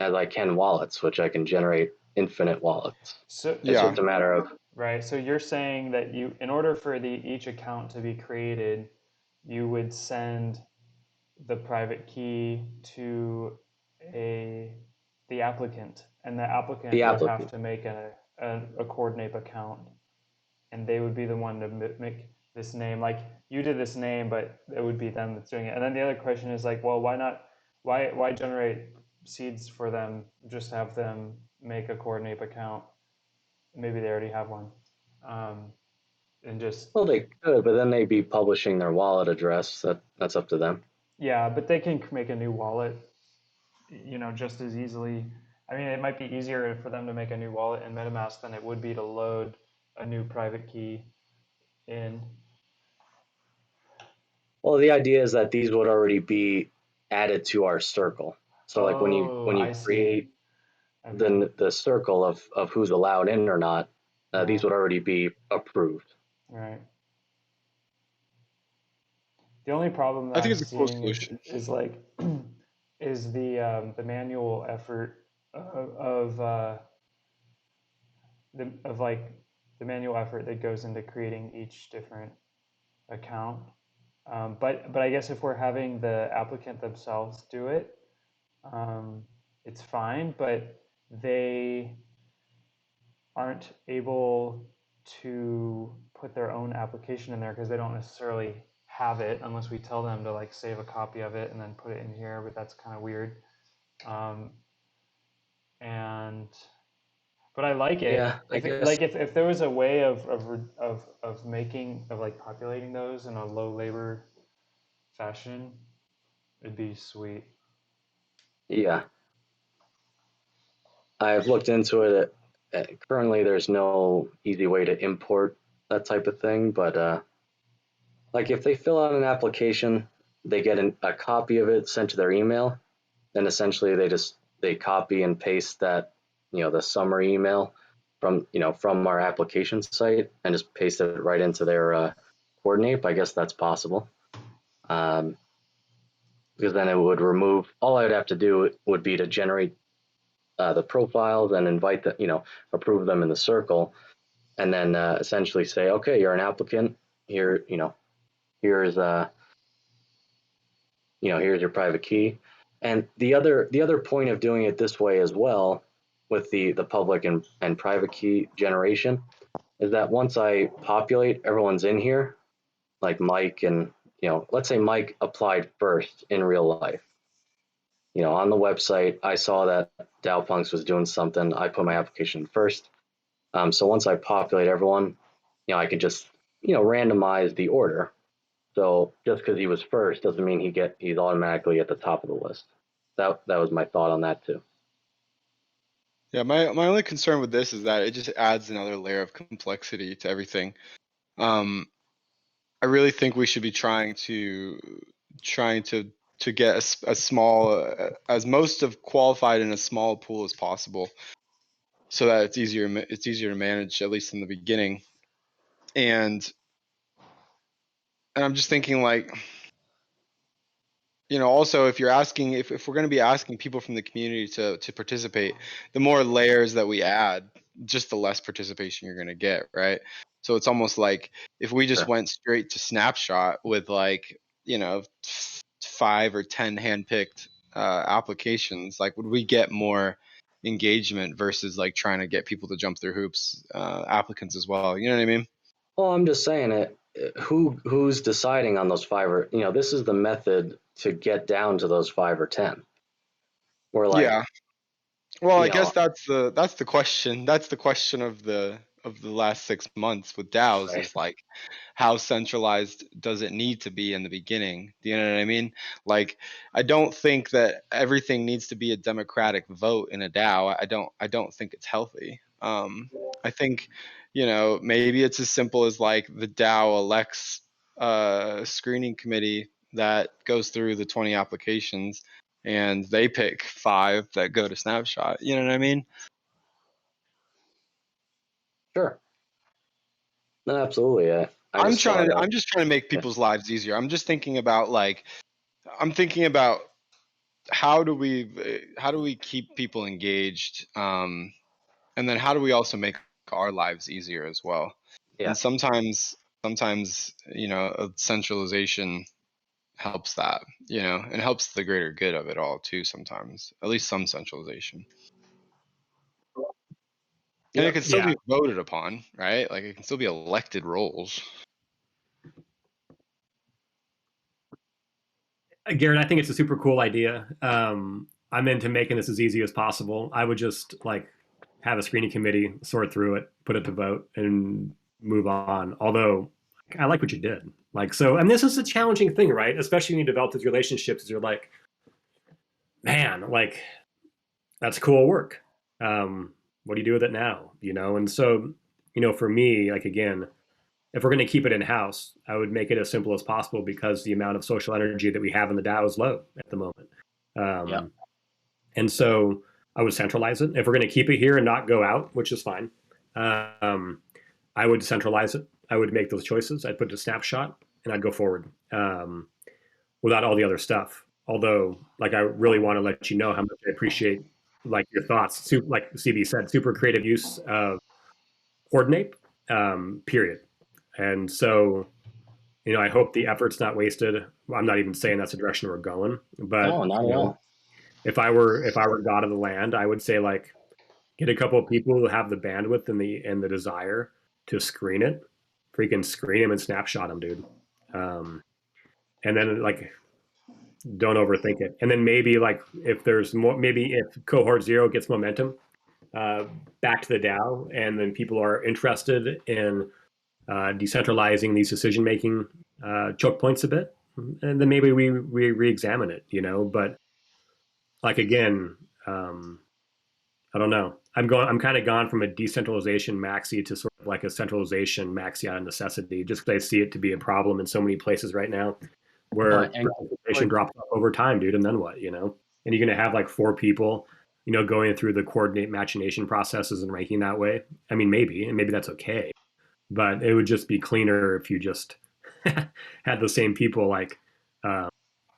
as I can wallets, which I can generate infinite wallets. So It's Yeah. just a matter of right. So you're saying that you, in order for each account to be created, you would send the private key to the applicant, and the applicant the would have applicant. to make a Coordinate account, and they would be the one to make this name. Like you did this name, but it would be them that's doing it. And then the other question is like, well, why not? Why generate seeds for them? Just have them make a Coordinate account. Maybe they already have one, and just Well, they could, but then they'd be publishing their wallet address. That's up to them. yeah. But they can make a new wallet, just as easily. I mean, it might be easier for them to make a new wallet in MetaMask than it would be to load a new private key in. Well, the idea is that these would already be added to our circle. So like when Oh, you I see. create Okay. the circle of who's allowed in or not, these Right. would already be approved. Right. The only problem that I think I'm it's a cool seeing solution. is like is the manual effort of like the manual effort that goes into creating each different account. But I guess if we're having the applicant themselves do it, it's fine. But they aren't able to put their own application in there because they don't necessarily have it unless we tell them to like save a copy of it and then put it in here. But that's kind of weird. And but I like it. Yeah, I If it, guess. like if there was a way of making of like populating those in a low labor fashion, it'd be sweet. Yeah, I've looked into it. Currently, there's no easy way to import that type of thing, but like if they fill out an application, they get a copy of it sent to their email, then essentially they copy and paste that, the summary email from our application site and just paste it right into their coordinate. I guess that's possible. Because then it would remove, all I'd have to do would be to generate the profiles and invite approve them in the circle, and then essentially say, okay, you're an applicant here, here's here's your private key. And the other point of doing it this way as well, with the public and private key generation, is that once I populate everyone's in here, like Mike, and let's say Mike applied first in real life. On the website, I saw that DAOpunks was doing something. I put my application first. So once I populate everyone, I could just randomize the order. So just because he was first doesn't mean he's automatically at the top of the list. That was my thought on that too. Yeah, my only concern with this is that it just adds another layer of complexity to everything. I really think we should be trying to get a small, as most of qualified in a small pool as possible, so that it's easier to manage, at least in the beginning. And I'm just thinking, like, also, if you're asking, if we're going to be asking people from the community to participate, the more layers that we add, just the less participation you're going to get, right? So it's almost like if we just Sure. went straight to snapshot with, like, 5 or 10 handpicked applications, like, would we get more engagement versus like trying to get people to jump through hoops, applicants as well? You know what I mean? Well, I'm just saying it. Who's deciding on those 5 or this is the method to get down to those 5 or 10. We're like, Yeah. Well, I guess know, that's the question. That's the question of the last 6 months with DAOs, right. is like, how centralized does it need to be in the beginning? Do you know what I mean? Like, I don't think that everything needs to be a democratic vote in a DAO. I don't think it's healthy. I think, maybe it's as simple as like the DAO elects a screening committee that goes through the 20 applications and they pick 5 that go to snapshot. You know what I mean? Sure. No, absolutely. I I'm just thought, just trying to make yeah. people's lives easier. I'm just thinking about, like, I'm thinking about how do we keep people engaged, and then how do we also make our lives easier as well? Yeah. And sometimes a centralization helps that, and helps the greater good of it all too. Sometimes, at least some centralization. And it Yep. can still Yeah. be voted upon, right? Like, it can still be elected roles. Garrett, I think it's a super cool idea. I'm into making this as easy as possible. I would just like have a screening committee, sort through it, put it to vote, and move on. Although I like what you did. Like, so, and this is a challenging thing, right? Especially when you develop these relationships, you're like, man, like, that's cool work. What do you do with it now? And so, for me, like, again, if we're going to keep it in house, I would make it as simple as possible because the amount of social energy that we have in the DAO is low at the moment. Yeah. And so I would centralize it. If we're going to keep it here and not go out, which is fine, I would centralize it. I would make those choices. I'd put a snapshot and I'd go forward. without all the other stuff. Although, like, I really want to let you know how much I appreciate like your thoughts. Like CB said, super creative use of coordinate. Period. And so, I hope the effort's not wasted. I'm not even saying that's the direction we're going, but No, not at all. if I were God of the land, I would say like get a couple of people who have the bandwidth and the desire to screen it, freaking screen them and snapshot them, dude. And then like don't overthink it. And then maybe like if there's more, maybe if cohort 0 gets momentum, back to the DAO, and then people are interested in decentralizing these decision making choke points a bit, and then maybe we re-examine it. But like again, I don't know. I'm kind of gone from a decentralization maxi to sort of like a centralization maxi out of necessity, just because I see it to be a problem in so many places right now, where participation drops off over time, dude. And then what? And you're gonna have like 4 people, going through the coordinate machination processes and ranking that way. I mean, maybe that's okay, but it would just be cleaner if you just had the same people like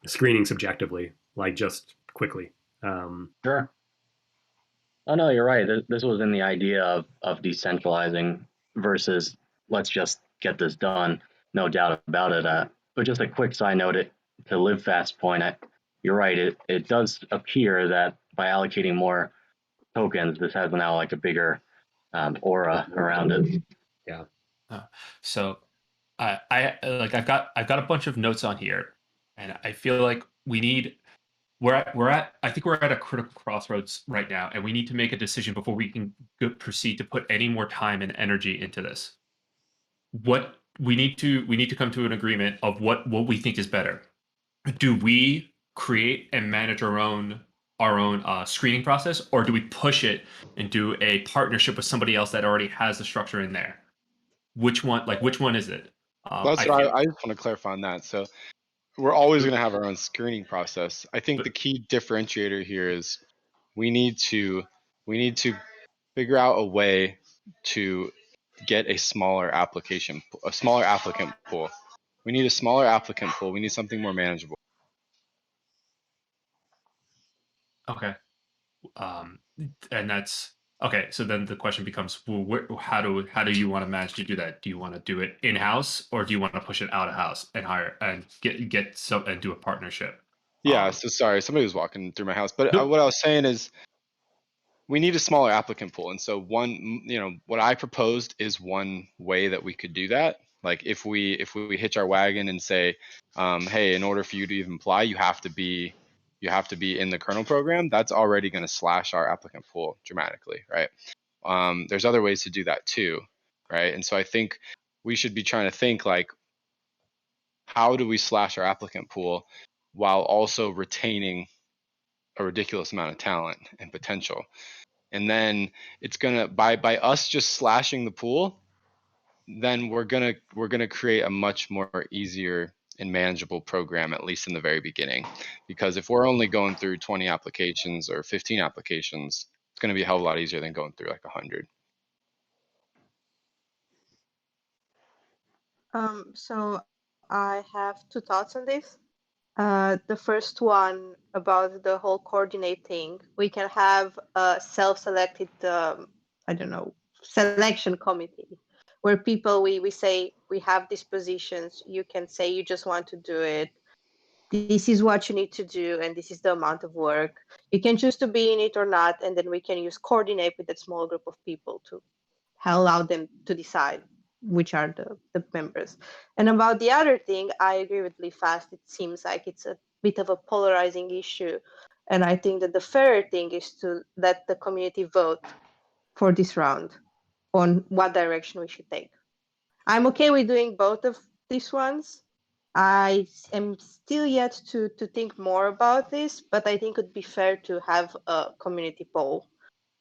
screening subjectively, like just quickly. Sure. Oh no, you're right. This was in the idea of decentralizing versus let's just get this done. No doubt about it. But just a quick side note, to live fast point, you're right. It does appear that by allocating more tokens, this has now like a bigger aura around it. Yeah. So I've got a bunch of notes on here, and I feel like I think we're at a critical crossroads right now, and we need to make a decision before we can proceed to put any more time and energy into this. What we need to come to an agreement of what we think is better. Do we create and manage our own screening process, or do we push it and do a partnership with somebody else that already has the structure in there? Which one is it? That's I what feel I just want to clarify on that. So we're always going to have our own screening process. I think the key differentiator here is we need to figure out a way to get a smaller applicant pool. We need a smaller applicant pool. We need something more manageable. okay. And that's okay. So then the question becomes, well, how do you want to manage to do that? Do you want to do it in house, or do you want to push it out of house and hire and get some and do a partnership? Yeah. So sorry, somebody was walking through my house. But Nope. what I was saying is we need a smaller applicant pool. And so what I proposed is one way that we could do that. Like if we hitch our wagon and say, hey, in order for you to even apply, you have to be in the kernel program. That's already going to slash our applicant pool dramatically, right? There's other ways to do that too, right? And so I think we should be trying to think like, how do we slash our applicant pool while also retaining a ridiculous amount of talent and potential? And then it's gonna by us just slashing the pool, then we're gonna create a much more easier and manageable program, at least in the very beginning. Because if we're only going through 20 applications or 15 applications, it's gonna be a hell of a lot easier than going through like 100. So I have 2 thoughts on this. The first one about the whole coordinate thing. We can have a self-selected, I don't know, selection committee where people, we say we have these positions. You can say you just want to do it. This is what you need to do, and this is the amount of work. You can choose to be in it or not, and then we can use coordinate with that small group of people to allow them to decide which are the members. And about the other thing, I agree with Lee Fast. It seems like it's a bit of a polarizing issue. And I think that the fairer thing is to let the community vote for this round on what direction we should take. I'm okay with doing both of these ones. I am still yet to think more about this, but I think it would be fair to have a community poll,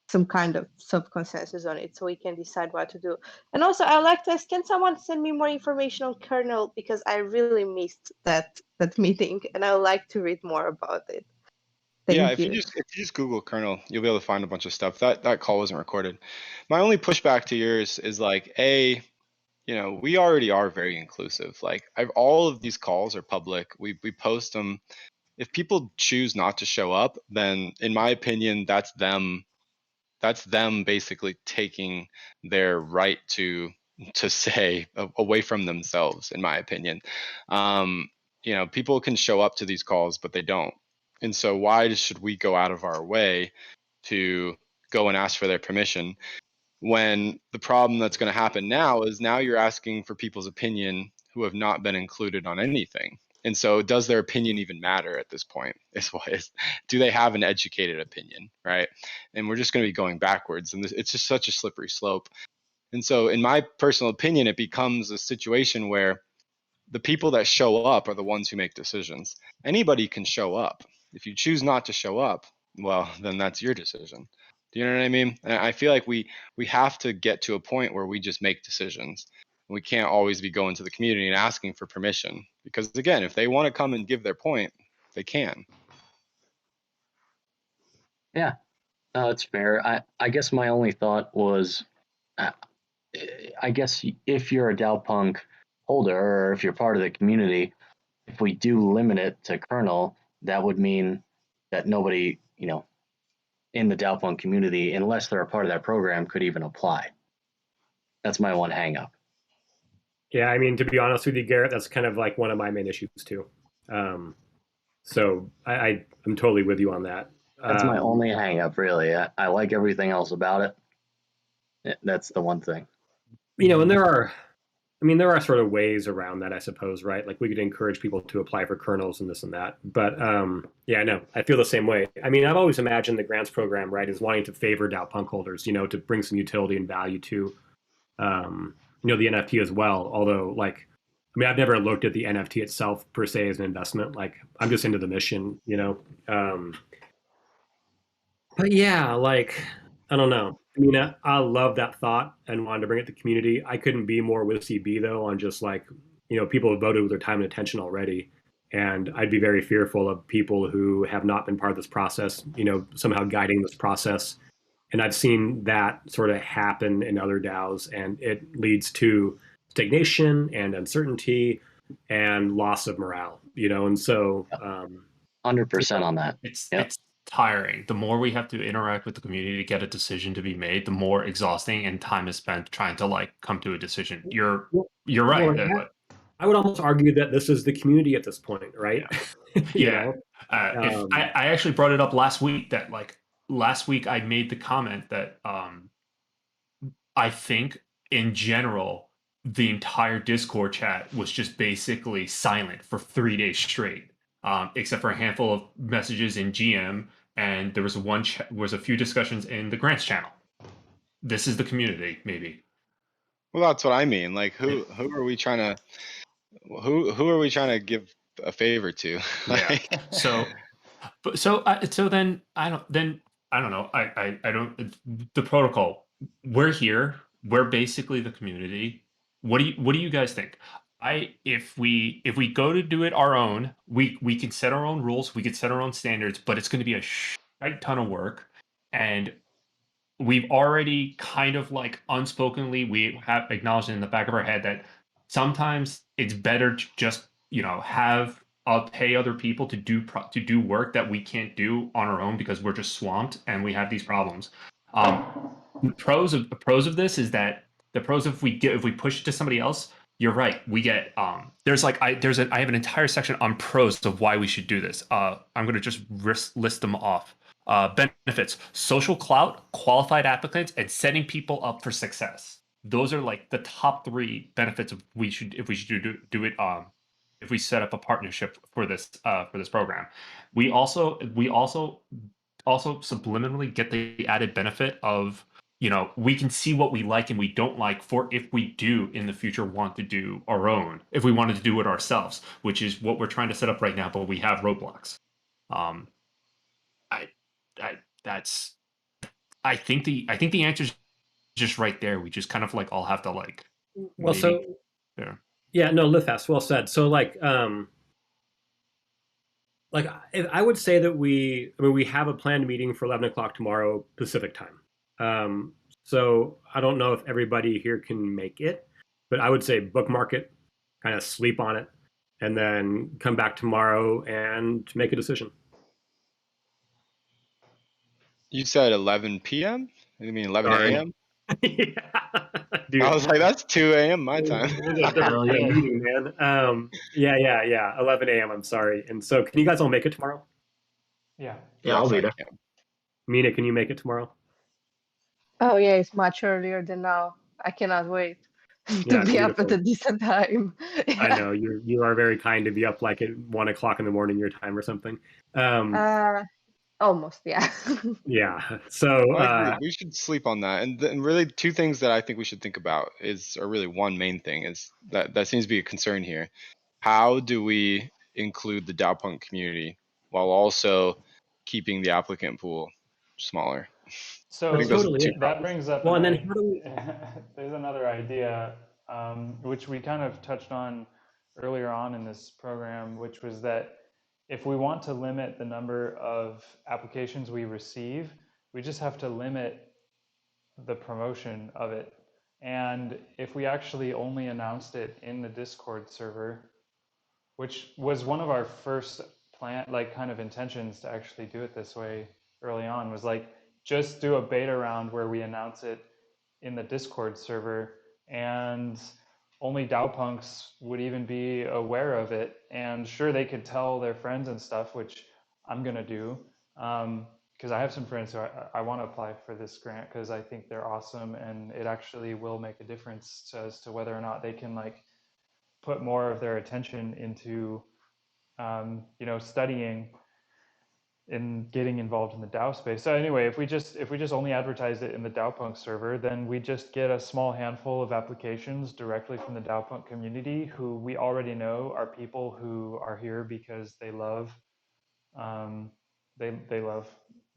some kind of sub-consensus on it so we can decide what to do. And also, I'd like to ask, can someone send me more information on Kernel? Because I really missed that meeting, and I would like to read more about it. Thank you. If you just Google kernel, you'll be able to find a bunch of stuff. That call wasn't recorded. My only pushback to yours is like, we already are very inclusive. Like all of these calls are public. We post them. If people choose not to show up, then in my opinion, that's them basically taking their right to say away from themselves, in my opinion. People can show up to these calls, but they don't. And so why should we go out of our way to go and ask for their permission, when the problem that's going to happen now is now you're asking for people's opinion who have not been included on anything. And so does their opinion even matter at this point? Do they have an educated opinion, right? And we're just going to be going backwards, and it's just such a slippery slope. And so in my personal opinion, it becomes a situation where the people that show up are the ones who make decisions. Anybody can show up. If you choose not to show up, well, then that's your decision. Do you know what I mean? And I feel like we have to get to a point where we just make decisions. We can't always be going to the community and asking for permission, because again, if they want to come and give their point, they can. Yeah, no, that's fair. I guess my only thought was, I guess if you're a DAO punk holder, or if you're part of the community, if we do limit it to kernel, that would mean that nobody, in the DAO punk community, unless they're a part of that program, could even apply. That's my one hang up. Yeah, I mean, to be honest with you, Garrett, that's kind of like one of my main issues too. So I'm totally with you on that. That's my only hang up, really. I like everything else about it. That's the one thing. And there are sort of ways around that, I suppose, right? Like we could encourage people to apply for kernels and this and that. But yeah, no, I feel the same way. I mean, I've always imagined the grants program, right, is wanting to favor DAO punk holders, to bring some utility and value to, the NFT as well. Although, I've never looked at the NFT itself per se as an investment. Like, I'm just into the mission, But yeah, I don't know. I mean, I love that thought and wanted to bring it to the community. I couldn't be more with CB though on just people have voted with their time and attention already. And I'd be very fearful of people who have not been part of this process, somehow guiding this process. And I've seen that sort of happen in other DAOs, and it leads to stagnation and uncertainty and loss of morale, and so 100% on that. It's tiring. The more we have to interact with the community to get a decision to be made, the more exhausting and time is spent trying to come to a decision. You're right. Well, I would almost argue that this is the community at this point, right? Yeah. I actually brought it up last week that last week I made the comment that I think in general the entire Discord chat was just basically silent for 3 days straight, except for a handful of messages in GM, and there was was a few discussions in the grants channel. This is the community, maybe. Well, that's what I mean. Like, who are we trying to who are we trying to give a favor to? Yeah. So then I don't know. I don't the protocol. We're here. We're basically the community. What do you guys think? If we go to do it our own, we can set our own rules, we can set our own standards, but it's going to be a shite ton of work, and we've already kind of unspokenly we have acknowledged in the back of our head that sometimes it's better to just have pay other people to do work that we can't do on our own because we're just swamped and we have these problems. The pros of this is that the pros if we push it to somebody else, you're right. We get I have an entire section on pros of why we should do this. I'm going to just list them off. Benefits: social clout, qualified applicants, and setting people up for success. Those are the top 3 benefits of if we should do it. If we set up a partnership for this program, we also subliminally get the added benefit of we can see what we like and we don't like for if we do in the future want to do our own, if we wanted to do it ourselves, which is what we're trying to set up right now, but we have roadblocks. I think the answer is just right there. We just kind of all have to well, so yeah, no, Lithas, well said. So I would say that we have a planned meeting for 11 o'clock tomorrow Pacific time. So I don't know if everybody here can make it. But I would say bookmark it, kind of sleep on it, and then come back tomorrow and make a decision. You said 11 p.m.? You mean 11 Sorry. a.m.? Yeah. Dude, I was like, that's 2 a.m. my time. it was a different kind of meeting, man. Yeah. 11 a.m. I'm sorry. And so, can you guys all make it tomorrow? Yeah. Yeah, I'll Yes, be I there. can. Mina, can you make it tomorrow? Oh yeah, it's much earlier than now. I cannot wait to Yeah, be up at beautiful. a decent time. I know you are very kind to be up like at 1 o'clock in the morning your time or something. Almost, yeah. Yeah. So I agree. We should sleep on that. And really, two things that I think we should think about or really one main thing is that seems to be a concern here. How do we include the DAO-punk community while also keeping the applicant pool smaller? So I think those are totally two it. that problems. brings up Well, and then how do we? there's another idea, which we kind of touched on earlier on in this program, which was that if we want to limit the number of applications we receive, we just have to limit the promotion of it. And if we actually only announced it in the Discord server, which was one of our first kind of intentions to actually do it this way early on, was like just do a beta round where we announce it in the Discord server, and only DAO punks would even be aware of it. And sure, they could tell their friends and stuff, which I'm gonna do, because I have some friends who I want to apply for this grant because I think they're awesome, and it actually will make a difference as to whether or not they can like put more of their attention into studying and getting involved in the DAO space. So anyway, if we just only advertise it in the DAO-Punk server, then we just get a small handful of applications directly from the DAO-Punk community who we already know are people who are here because they love they love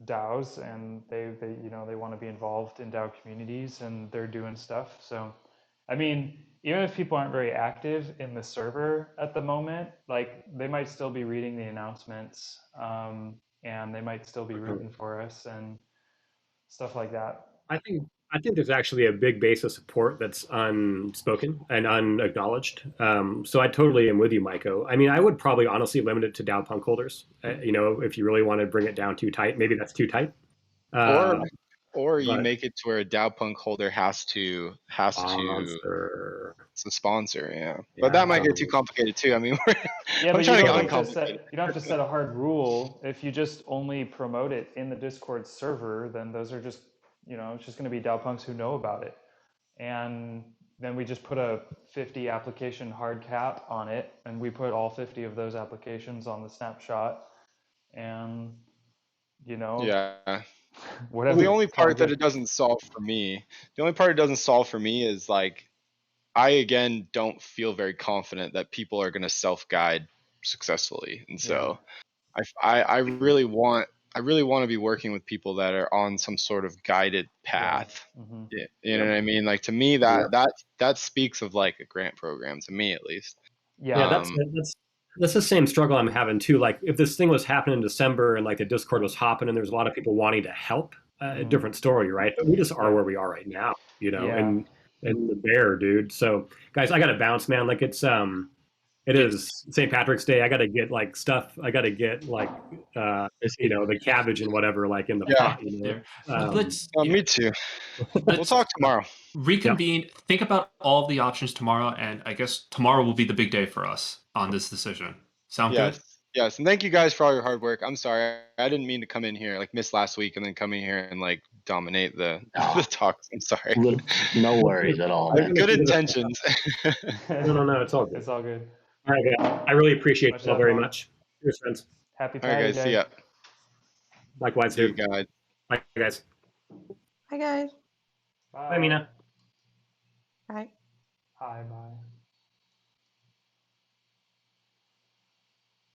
DAOs, and they want to be involved in DAO communities, and they're doing stuff. So I mean, even if people aren't very active in the server at the moment, like they might still be reading the announcements, and they might still be rooting for us and stuff like that. I think there's actually a big base of support that's unspoken and unacknowledged. So I totally am with you, Maiko. I mean, I would probably honestly limit it to DAO punk holders. If you really want to bring it down too tight, maybe that's too tight. Or you But make it to where a DAO-punk holder has to sponsor. it's a sponsor, yeah. But Yeah, that might get too totally. complicated too. I mean, Yeah, I'm but you trying to don't get have to uncomplicated. set a hard rule. If you just only promote it in the Discord server, then those are just it's just going to be DAO punks who know about it. And then we just put a 50 application hard cap on it, and we put all 50 of those applications on the snapshot, and Yeah. whatever. Well, the only It's all part that good. it doesn't solve for me, is like I again don't feel very confident that people are going to self-guide successfully, and Yeah. so I really want to be working with people that are on some sort of guided path. Mm-hmm. Yeah, you know what I mean? Like to me, that speaks of like a grant program to me at least. Yeah. Yeah, that's the same struggle I'm having too. Like if this thing was happening in December and like the Discord was hopping and there's a lot of people wanting to help, a different story, right? But we just are where we are right now, Yeah. and the bear, dude. So guys, I gotta bounce, man. Like it is St. Patrick's Day. I gotta get like stuff. I gotta get like the cabbage and whatever like in the Yeah. pot, Yeah. Let's Me too. We'll let's talk tomorrow. reconvene. Think about all the options tomorrow, and I guess tomorrow will be the big day for us on this decision. Sound good? Yes. Yes. And thank you guys for all your hard work. I'm sorry. I didn't mean to come in here, like miss last week and then come in here and like dominate the No, the talks. I'm sorry. no worries at all, I have man. good intentions. No, it's all good. It's all good. All right, guys. I really appreciate Much you all love, very Mom. much. Cheers, friends. Happy All right, Patty guys. See Day. ya. Likewise, See you dude. guys. Bye, guys. Hi guys. Bye, Bye. Mina. Bye. Hi, bye.